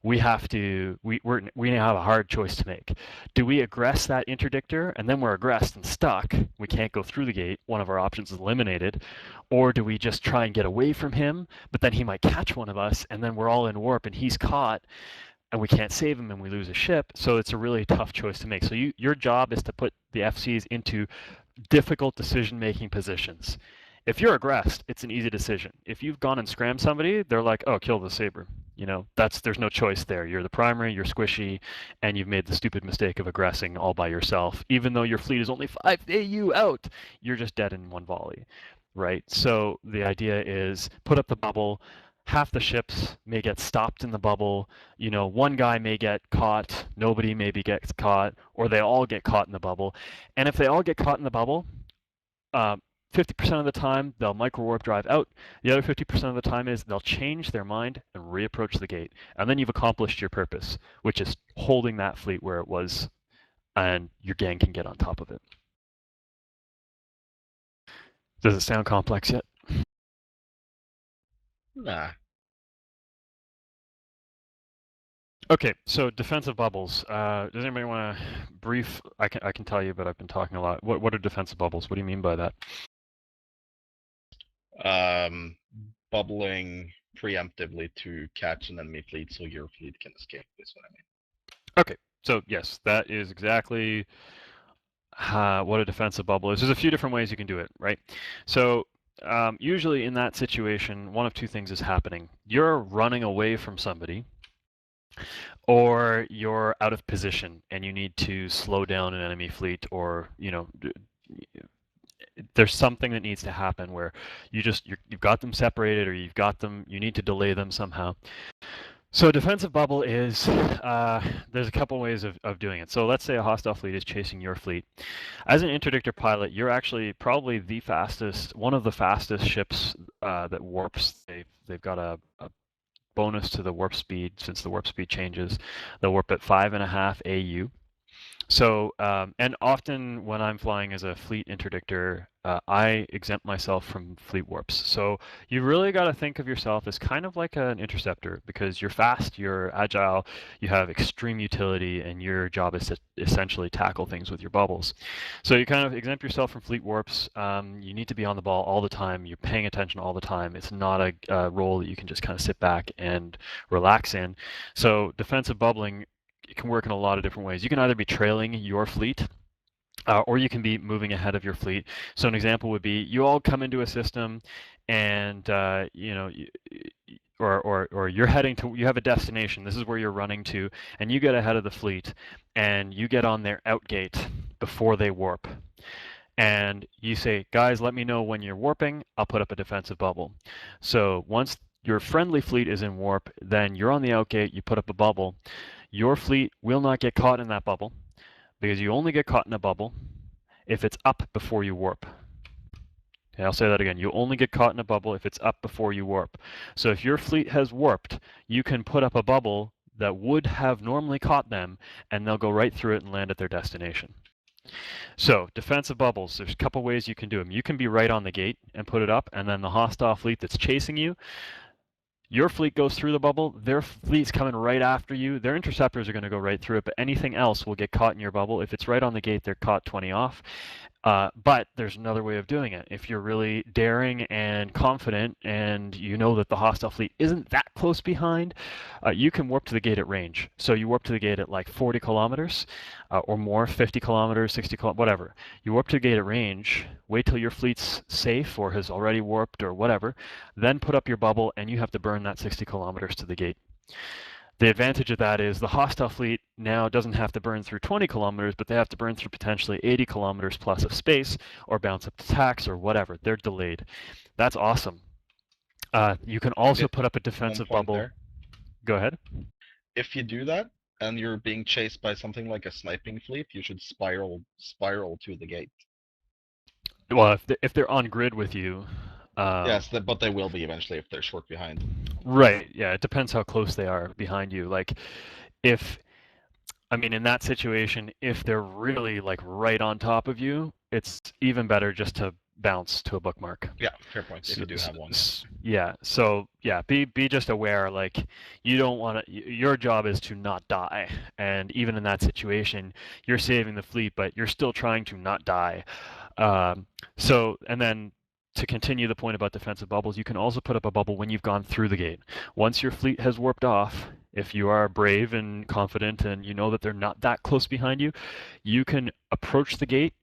We now have a hard choice to make. Do we aggress that interdictor and then we're aggressed and stuck? We can't go through the gate. One of our options is eliminated. Or do we just try and get away from him, but then he might catch one of us and then we're all in warp and he's caught, and we can't save him and we lose a ship. So it's a really tough choice to make. So your job is to put the FCs into difficult decision-making positions. If you're aggressed, it's an easy decision. If you've gone and scrammed somebody, they're like, oh, kill the Saber. You know, there's no choice there. You're the primary, you're squishy, and you've made the stupid mistake of aggressing all by yourself. Even though your fleet is only 5 AU out, you're just dead in one volley, right? So the idea is put up the bubble. Half the ships may get stopped in the bubble. You know, one guy may get caught, nobody maybe gets caught, or they all get caught in the bubble. And if they all get caught in the bubble, 50% of the time they'll micro warp drive out. The other 50% of the time is they'll change their mind and reapproach the gate. And then you've accomplished your purpose, which is holding that fleet where it was, and your gang can get on top of it. Does it sound complex yet? Nah. Okay, so defensive bubbles. Does anybody want to brief? I can tell you, but I've been talking a lot. What are defensive bubbles? What do you mean by that? Bubbling preemptively to catch an enemy fleet so your fleet can escape, is what I mean. Okay, so yes, that is exactly what a defensive bubble is. There's a few different ways you can do it, right? So usually in that situation, one of two things is happening. You're running away from somebody, or you're out of position and you need to slow down an enemy fleet, or there's something that needs to happen where you've got them separated, or you need to delay them somehow. So defensive bubble is, there's a couple ways of doing it. So let's say a hostile fleet is chasing your fleet. As an interdictor pilot, you're actually probably one of the fastest ships that warps. They've got a bonus to the warp speed. Since the warp speed changes, they'll warp at 5.5 AU. So, and often when I'm flying as a fleet interdictor, I exempt myself from fleet warps. So you really got to think of yourself as kind of like an interceptor, because you're fast, you're agile, you have extreme utility, and your job is to essentially tackle things with your bubbles. So you kind of exempt yourself from fleet warps. You need to be on the ball all the time. You're paying attention all the time. It's not a role that you can just kind of sit back and relax in. So defensive bubbling, it can work in a lot of different ways. You can either be trailing your fleet, or you can be moving ahead of your fleet. So an example would be you all come into a system, and or you're heading to, you have a destination. This is where you're running to, and you get ahead of the fleet, and you get on their outgate before they warp. And you say, guys, let me know when you're warping. I'll put up a defensive bubble. So once your friendly fleet is in warp, then you're on the outgate. You put up a bubble. Your fleet will not get caught in that bubble, because you only get caught in a bubble if it's up before you warp. Okay, I'll say that again. You only get caught in a bubble if it's up before you warp. So if your fleet has warped, you can put up a bubble that would have normally caught them, and they'll go right through it and land at their destination. So defensive bubbles, there's a couple ways you can do them. You can be right on the gate and put it up, and then the hostile fleet that's chasing you, your fleet goes through the bubble, their fleet's coming right after you. Their interceptors are going to go right through it, but anything else will get caught in your bubble. If it's right on the gate, they're caught 20 off. But there's another way of doing it. If you're really daring and confident, and you know that the hostile fleet isn't that close behind, you can warp to the gate at range. So you warp to the gate at like 40 kilometers or more, 50 kilometers, 60 kilometers, whatever. You warp to the gate at range, wait till your fleet's safe or has already warped or whatever, then put up your bubble, and you have to burn that 60 kilometers to the gate. The advantage of that is the hostile fleet now doesn't have to burn through 20 kilometers, but they have to burn through potentially 80 kilometers plus of space, or bounce up to tax, or whatever. They're delayed. That's awesome. You can also put up a defensive bubble. There. Go ahead. If you do that, and you're being chased by something like a sniping fleet, you should spiral to the gate. Well, if they're on grid with you. Yes, but they will be eventually if they're short behind. Right. Yeah. It depends how close they are behind you. Like, in that situation, if they're really like right on top of you, it's even better just to bounce to a bookmark. Yeah, fair point. If you do have one. Yeah. So yeah, be just aware. Like, you don't want to. Your job is to not die, and even in that situation, you're saving the fleet, but you're still trying to not die. And then, to continue the point about defensive bubbles, you can also put up a bubble when you've gone through the gate. Once your fleet has warped off, if you are brave and confident and you know that they're not that close behind you, you can approach the gate,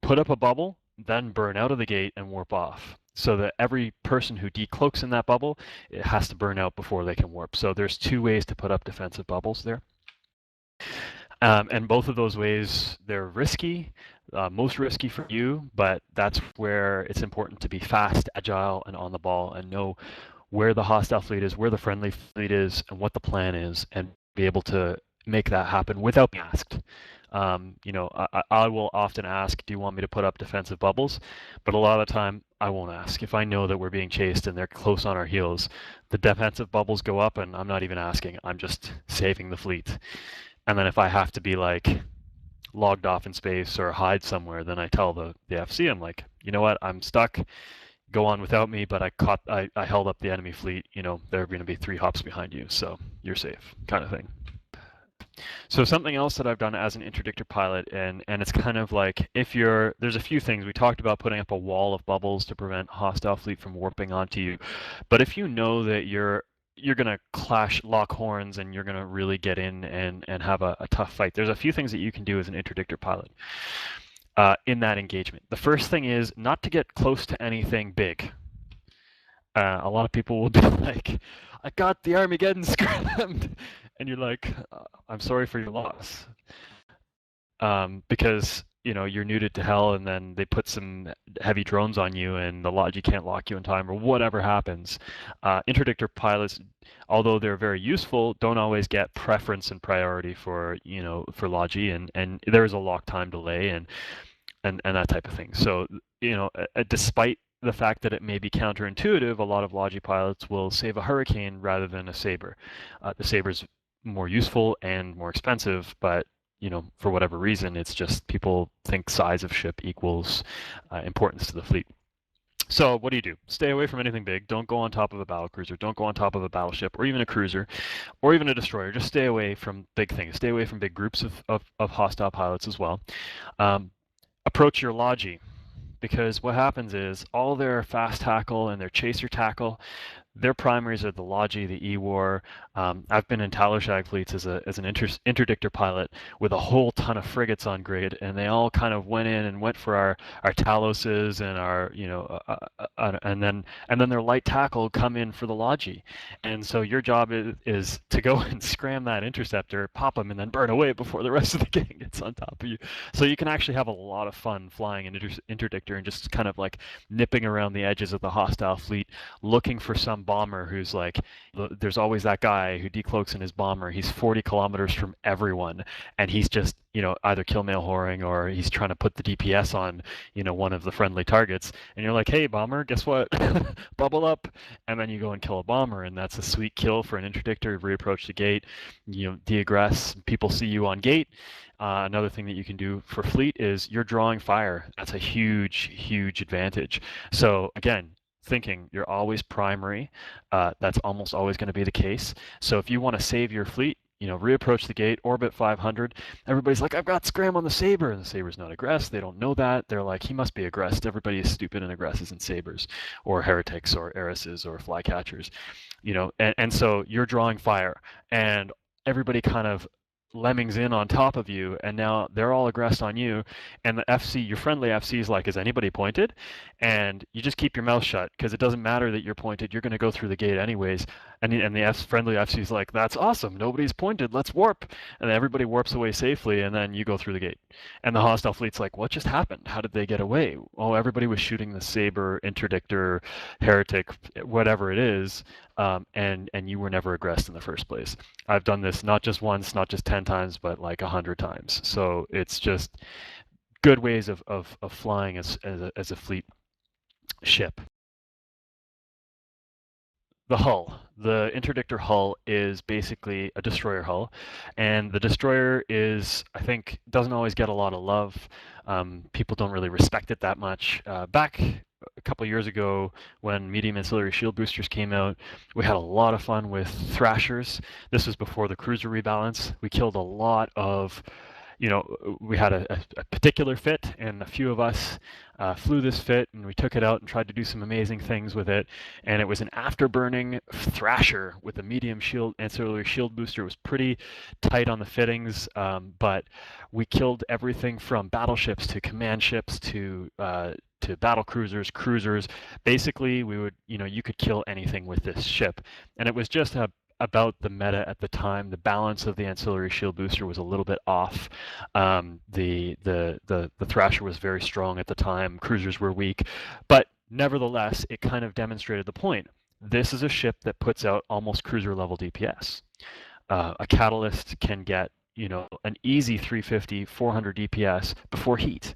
put up a bubble, then burn out of the gate and warp off. So that every person who decloaks in that bubble, it has to burn out before they can warp. So there's two ways to put up defensive bubbles there. And both of those ways, they're risky. Most risky for you, but that's where it's important to be fast, agile, and on the ball, and know where the hostile fleet is, where the friendly fleet is, and what the plan is, and be able to make that happen without being asked. I will often ask, do you want me to put up defensive bubbles? But a lot of the time, I won't ask. If I know that we're being chased and they're close on our heels, the defensive bubbles go up, and I'm not even asking. I'm just saving the fleet. And then if I have to be like logged off in space or hide somewhere, then I tell the FC, I'm like, you know what, I'm stuck, go on without me, but I held up the enemy fleet, they're going to be 3 hops behind you, so you're safe, kind of thing. So something else that I've done as an interdictor pilot, and it's kind of like, there's a few things. We talked about putting up a wall of bubbles to prevent hostile fleet from warping onto you, but if you know that you're going to lock horns, and you're going to really get in and have a tough fight, there's a few things that you can do as an interdictor pilot. in that engagement. The first thing is not to get close to anything big. A lot of people will be like, I got the Armageddon scrammed. And you're like, I'm sorry for your loss. Because you're neutered to hell, and then they put some heavy drones on you, and the Logi can't lock you in time, or whatever happens. Interdictor pilots, although they're very useful, don't always get preference and priority for Logi, and there is a lock time delay and that type of thing. So despite the fact that it may be counterintuitive, a lot of Logi pilots will save a Hurricane rather than a Saber. The Saber's more useful and more expensive, but for whatever reason, it's just people think size of ship equals importance to the fleet. So what do? Stay away from anything big. Don't go on top of a battlecruiser. Don't go on top of a battleship, or even a cruiser, or even a destroyer. Just stay away from big things. Stay away from big groups of hostile pilots as well. Approach your Logi, because what happens is all their fast tackle and their chaser tackle, their primaries are the Logi, the E-War. I've been in Talishag fleets as an interdictor pilot with a whole ton of frigates on grid, and they all kind of went in and went for our Taloses and our and then their light tackle come in for the Logi, and so your job is to go and scram that interceptor, pop them, and then burn away before the rest of the gang gets on top of you. So you can actually have a lot of fun flying an interdictor and just kind of like nipping around the edges of the hostile fleet, looking for some bomber who's like, there's always that guy who decloaks in his bomber. He's 40 kilometers from everyone, and he's just either kill mail whoring, or he's trying to put the DPS on one of the friendly targets, and you're like, hey bomber, guess what? Bubble up, and then you go and kill a bomber, and that's a sweet kill for an interdictor. Reapproach the gate, de-aggress, people see you on gate. Another thing that you can do for fleet is you're drawing fire. That's a huge advantage. So again, thinking you're always primary, that's almost always going to be the case. So if you want to save your fleet, reapproach the gate, orbit 500. Everybody's like, I've got scram on the Saber, and the Saber's not aggressed. They don't know that. They're like, he must be aggressed. Everybody is stupid and aggresses in Sabers, or heretics, or heiresses, or flycatchers, and so you're drawing fire, and everybody kind of lemmings in on top of you, and now they're all aggressed on you, and the FC, your friendly FC, is like, is anybody pointed? And you just keep your mouth shut, because it doesn't matter that you're pointed. You're going to go through the gate anyways. And the friendly FC is like, that's awesome, nobody's pointed, let's warp. And then everybody warps away safely, and then you go through the gate. And the hostile fleet's like, what just happened? How did they get away? Oh, everybody was shooting the Saber, interdictor, heretic, whatever it is, and you were never aggressed in the first place. I've done this not just once, not just 10 times, but like 100 times. So it's just good ways of flying as a fleet ship. The hull. The interdictor hull is basically a destroyer hull, and the destroyer is, I think, doesn't always get a lot of love. People don't really respect it that much. Back a couple years ago, when medium ancillary shield boosters came out, we had a lot of fun with Thrashers. This was before the cruiser rebalance. We killed a lot of, we had a particular fit, and a few of us flew this fit, and we took it out and tried to do some amazing things with it. And it was an afterburning Thrasher with a medium ancillary shield booster. It was pretty tight on the fittings, but we killed everything from battleships to command ships to battle cruisers. Basically, we would, you could kill anything with this ship, and it was just about the meta at the time. The balance of the ancillary shield booster was a little bit off. The Thrasher was very strong at the time. Cruisers were weak, but nevertheless, it kind of demonstrated the point. This is a ship that puts out almost cruiser level DPS. A Catalyst can get an easy 350, 400 DPS before heat.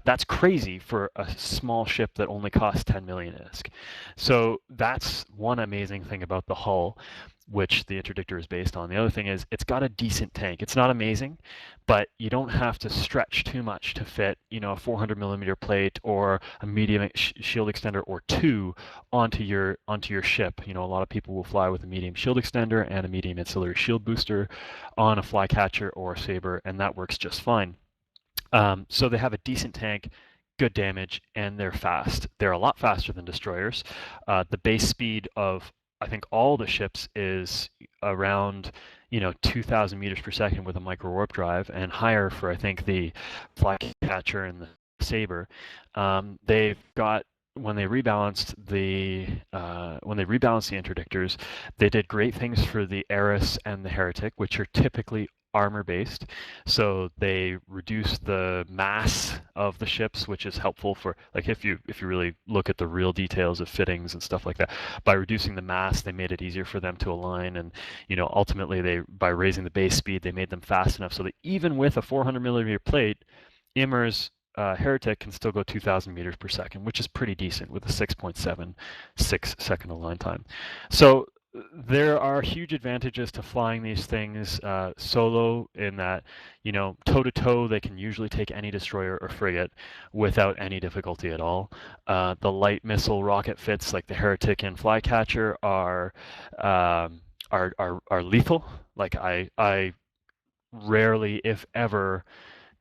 That's crazy for a small ship that only costs 10 million ISK. So that's one amazing thing about the hull, which the Interdictor is based on. The other thing is it's got a decent tank. It's not amazing, but you don't have to stretch too much to fit, a 400 millimeter plate or a medium shield extender or two onto your ship. A lot of people will fly with a medium shield extender and a medium ancillary shield booster on a Flycatcher or a Saber, and that works just fine. So they have a decent tank, good damage, and they're fast. They're a lot faster than destroyers. The base speed of, I think, all the ships is around 2,000 meters per second with a micro warp drive, and higher for I think the Flycatcher and the Saber. They've got when they rebalanced the interdictors, they did great things for the Eris and the Heretic, which are typically armor based. So they reduce the mass of the ships, which is helpful for like if you really look at the real details of fittings and stuff like that. By reducing the mass, they made it easier for them to align, and ultimately by raising the base speed, they made them fast enough so that even with a 400 millimeter plate, Immer's Heretic can still go 2,000 meters per second, which is pretty decent with a 6.76 second align time. So there are huge advantages to flying these things solo in that, toe-to-toe, they can usually take any destroyer or frigate without any difficulty at all. The light missile rocket fits like the Heretic and Flycatcher are lethal. Like I rarely, if ever,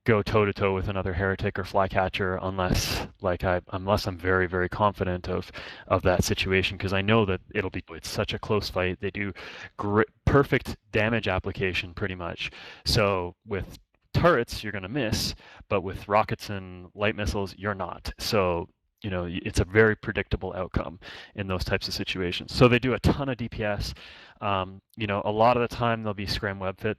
go toe-to-toe with another Heretic or Flycatcher unless I'm very, very confident of that situation, because I know that it's such a close fight. They do perfect damage application pretty much. So with turrets, you're going to miss, but with rockets and light missiles, you're not. So it's a very predictable outcome in those types of situations. So they do a ton of DPS. A lot of the time they'll be scram web fit.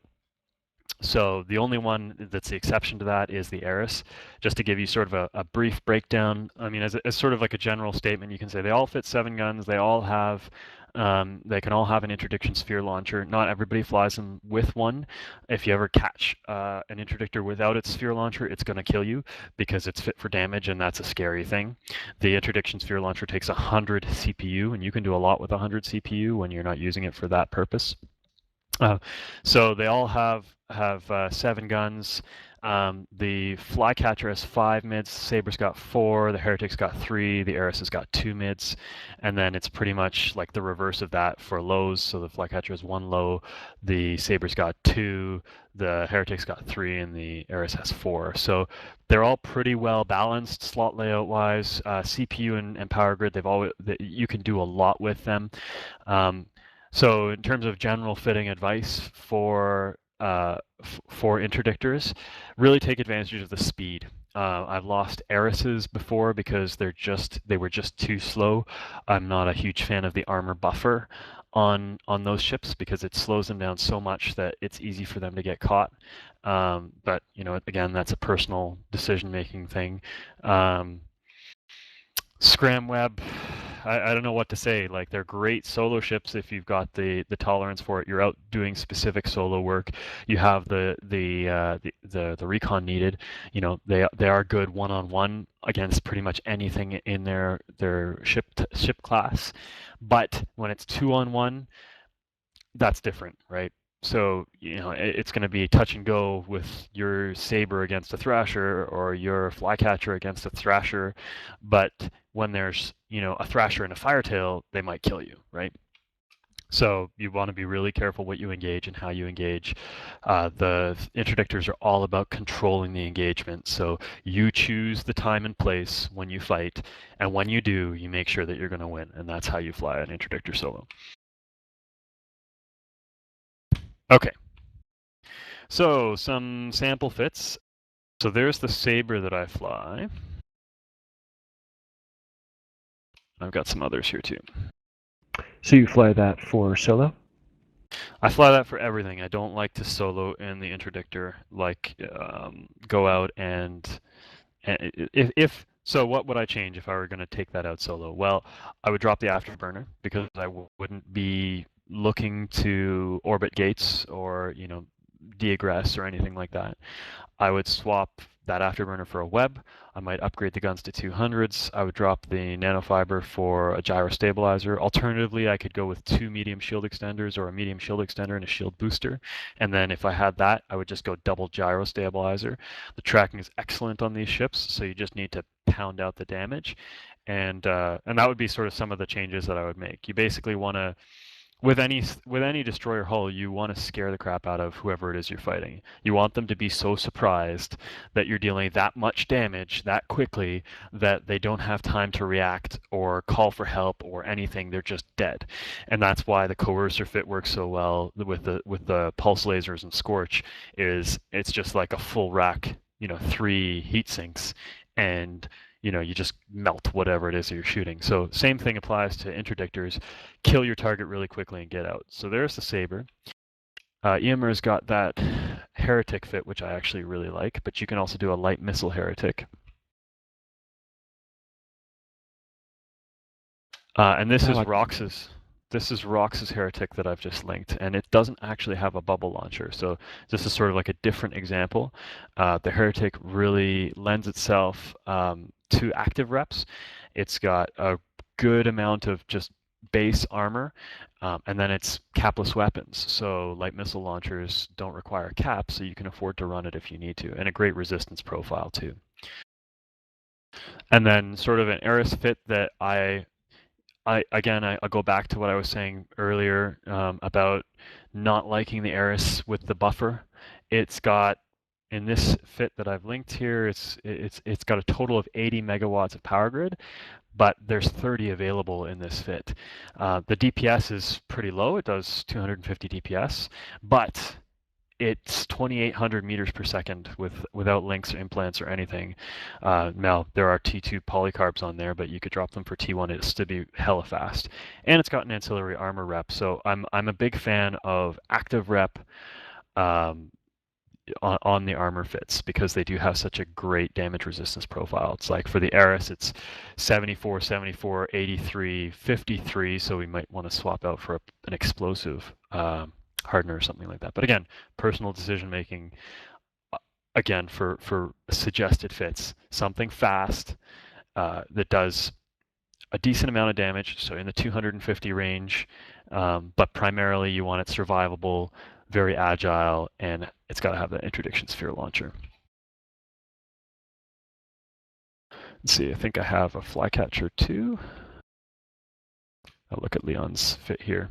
So the only one that's the exception to that is the Eris. Just to give you sort of a brief breakdown, I mean, as sort of like a general statement, you can say they all fit 7 guns. They all have, they can all have an interdiction sphere launcher. Not everybody flies them with one. If you ever catch an interdictor without its sphere launcher, it's going to kill you because it's fit for damage, and that's a scary thing. The interdiction sphere launcher takes 100 CPU, and you can do a lot with 100 CPU when you're not using it for that purpose. So they all have 7 guns. The Flycatcher has 5 mids, Saber's got 4, the Heretic's got 3, the Eris has got 2 mids, and then it's pretty much like the reverse of that for lows. So the Flycatcher has 1 low, the Saber's got 2, the Heretic's got 3, and the Eris has 4. So they're all pretty well balanced slot layout wise. CPU and power grid, you can do a lot with them. So in terms of general fitting advice for interdictors, really take advantage of the speed. I've lost Erises before because they were just too slow. I'm not a huge fan of the armor buffer on those ships because it slows them down so much that it's easy for them to get caught. But again, that's a personal decision-making thing. Scram web, I don't know what to say. Like, they're great solo ships if you've got the tolerance for it. You're out doing specific solo work. You have the recon needed. They are good one-on-one against pretty much anything in their ship class. But when it's 2-on-1, that's different, right? So, it's going to be touch and go with your Saber against a Thrasher or your Flycatcher against a Thrasher. But when there's, a Thrasher and a Firetail, they might kill you, right? So you want to be really careful what you engage and how you engage. The interdictors are all about controlling the engagement. So you choose the time and place when you fight. And when you do, you make sure that you're going to win. And that's how you fly an interdictor solo. Okay, so some sample fits. So there's the Saber that I fly. I've got some others here too. So you fly that for solo? I fly that for everything. I don't like to solo in the interdictor. Like, go out and if so, what would I change if I were going to take that out solo? Well, I would drop the afterburner because I wouldn't be looking to orbit gates or deaggress or anything like that. I would swap that afterburner for a web. I might upgrade the guns to 200s. I would drop the nanofiber for a gyro stabilizer. Alternatively, I could go with 2 medium shield extenders or a medium shield extender and a shield booster. And then if I had that, I would just go double gyro stabilizer. The tracking is excellent on these ships, so you just need to pound out the damage. And that would be sort of some of the changes that I would make. You basically want to with any destroyer hull, you want to scare the crap out of whoever it is you're fighting. You want them to be so surprised that you're dealing that much damage that quickly that they don't have time to react or call for help or anything. They're just dead, and that's why the coercer fit works so well with the pulse lasers and scorch. It's just like a full rack, 3 heat sinks, and you just melt whatever it is that you're shooting. So same thing applies to interdictors. Kill your target really quickly and get out. So there's the Saber. Eomer's got that Heretic fit, which I actually really like, but you can also do a light missile Heretic. And this is Rox's. This is Rox's Heretic that I've just linked, and it doesn't actually have a bubble launcher. So this is sort of like a different example. The Heretic really lends itself to active reps. It's got a good amount of just base armor, and then it's capless weapons. So light missile launchers don't require caps, so you can afford to run it if you need to, and a great resistance profile too. And then sort of an Eris fit that I go back to what I was saying earlier about not liking the Eris with the buffer. It's got, in this fit that I've linked here, it's got a total of 80 megawatts of power grid, but there's 30 available in this fit. The DPS is pretty low. It does 250 DPS, but it's 2,800 meters per second without links or implants or anything. Now, there are T2 polycarbs on there, but you could drop them for T1. It'll still be hella fast. And it's got an ancillary armor rep. So I'm a big fan of active rep on the armor fits because they do have such a great damage resistance profile. It's like for the Eris, it's 74, 74, 83, 53. So we might want to swap out for an explosive hardener or something like that. But again, personal decision making. Again, for suggested fits, something fast that does a decent amount of damage, so in the 250 range, but primarily you want it survivable, very agile, and it's got to have that interdiction sphere launcher. Let's see, I think I have a flycatcher too. I'll look at Leon's fit here.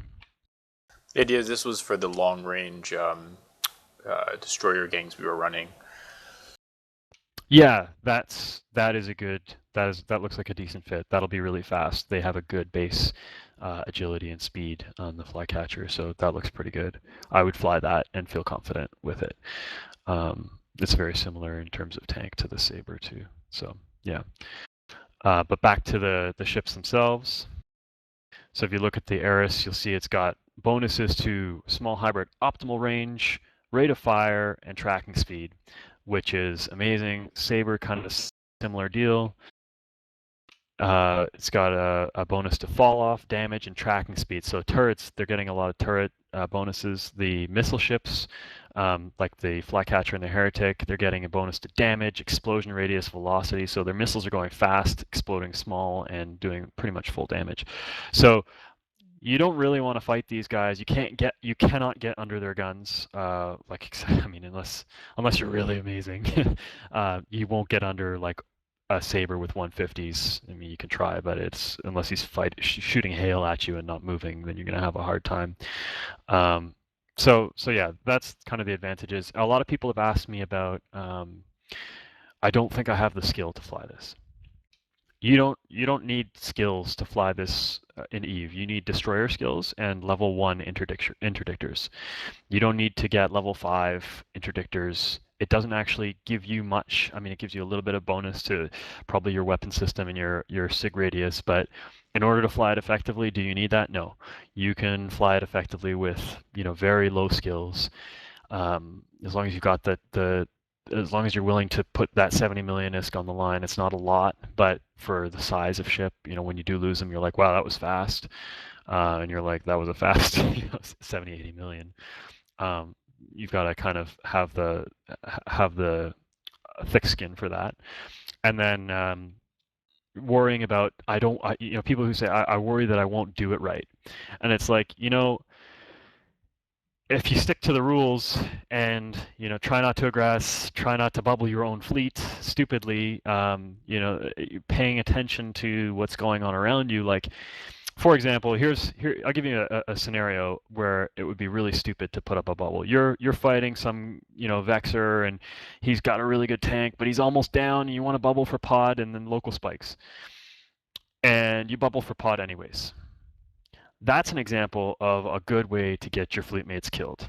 The idea is this was for the long range destroyer gangs we were running. Yeah, that looks like a decent fit. That'll be really fast. They have a good base agility and speed on the flycatcher, so that looks pretty good. I would fly that and feel confident with it. It's very similar in terms of tank to the Saber too. So yeah. But back to the ships themselves. So if you look at the Eris, you'll see it's got bonuses to small hybrid optimal range, rate of fire, and tracking speed, which is amazing. Saber, kind of similar deal. It's got a bonus to fall off, damage, and tracking speed. So turrets, they're getting a lot of turret bonuses. The missile ships, like the Flycatcher and the Heretic, they're getting a bonus to damage, explosion radius, velocity. So their missiles are going fast, exploding small, and doing pretty much full damage. So you don't really want to fight these guys. You cannot get under their guns. I mean, unless you're really amazing, you won't get under like a Saber with 150s. I mean, you can try, but it's unless he's shooting hail at you and not moving, then you're gonna have a hard time. So yeah, that's kind of the advantages. A lot of people have asked me about. I don't think I have the skill to fly this. You don't need skills to fly this in Eve. You need destroyer skills and level 1 interdictors. You don't need to get level 5 interdictors. It doesn't actually give you much. I mean, it gives you a little bit of bonus to probably your weapon system and your sig radius, but in order to fly it effectively, do you need that? No. You can fly it effectively with, very low skills. As long as you've got as long as you're willing to put that 70 million ISK on the line. It's not a lot, but for the size of ship, when you do lose them, you're like, wow, that was fast. And you're like, that was a fast 70, 80 million. You've got to kind of have the thick skin for that. And then worrying about, people who say, I worry that I won't do it right. And it's like, if you stick to the rules and try not to aggress, try not to bubble your own fleet stupidly, paying attention to what's going on around you, like for example, here I'll give you a scenario where it would be really stupid to put up a bubble. You're fighting some Vexer, and he's got a really good tank, but he's almost down. And you want to bubble for pod and then local spikes, and you bubble for pod anyways. That's an example of a good way to get your fleet mates killed,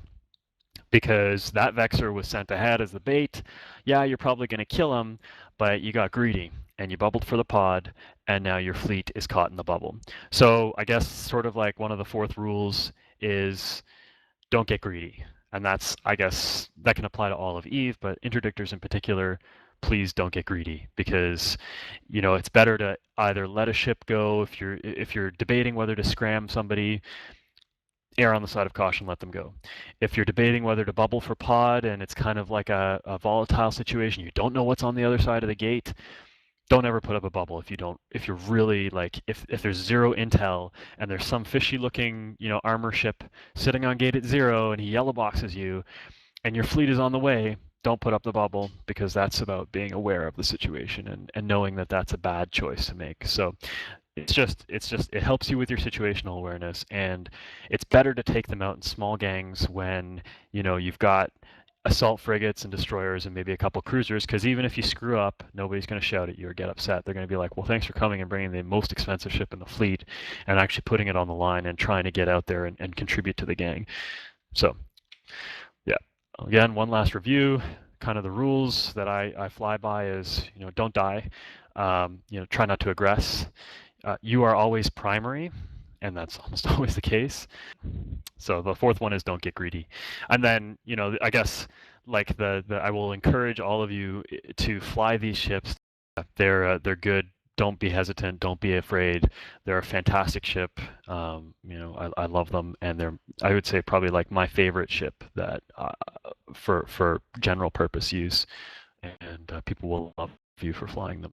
because that Vexer was sent ahead as the bait. Yeah, you're probably going to kill him, but you got greedy and you bubbled for the pod, and now your fleet is caught in the bubble. So I guess sort of like one of the fourth rules is don't get greedy. And that's, I guess, that can apply to all of Eve, but interdictors in particular, please don't get greedy, because it's better to either let a ship go if you're debating whether to scram somebody. Err on the side of caution, let them go. If you're debating whether to bubble for pod and it's kind of like a volatile situation, you don't know what's on the other side of the gate, don't ever put up a bubble if you're really if there's zero intel and there's some fishy looking armor ship sitting on gate at 0 and he yellow boxes you and your fleet is on the way, don't put up the bubble, because that's about being aware of the situation and knowing that that's a bad choice to make. So it helps you with your situational awareness, and it's better to take them out in small gangs when you've got assault frigates and destroyers and maybe a couple cruisers, because even if you screw up, nobody's going to shout at you or get upset. They're going to be like, well, thanks for coming and bringing the most expensive ship in the fleet and actually putting it on the line and trying to get out there and contribute to the gang. So yeah, again, one last review. Kind of the rules that I fly by is don't die, try not to aggress. You are always primary, and that's almost always the case. So the fourth one is don't get greedy. And then, I guess I will encourage all of you to fly these ships. They're good. Don't be hesitant. Don't be afraid. They're a fantastic ship. I love them, and I would say probably like my favorite ship that for general purpose use, and people will love you for flying them.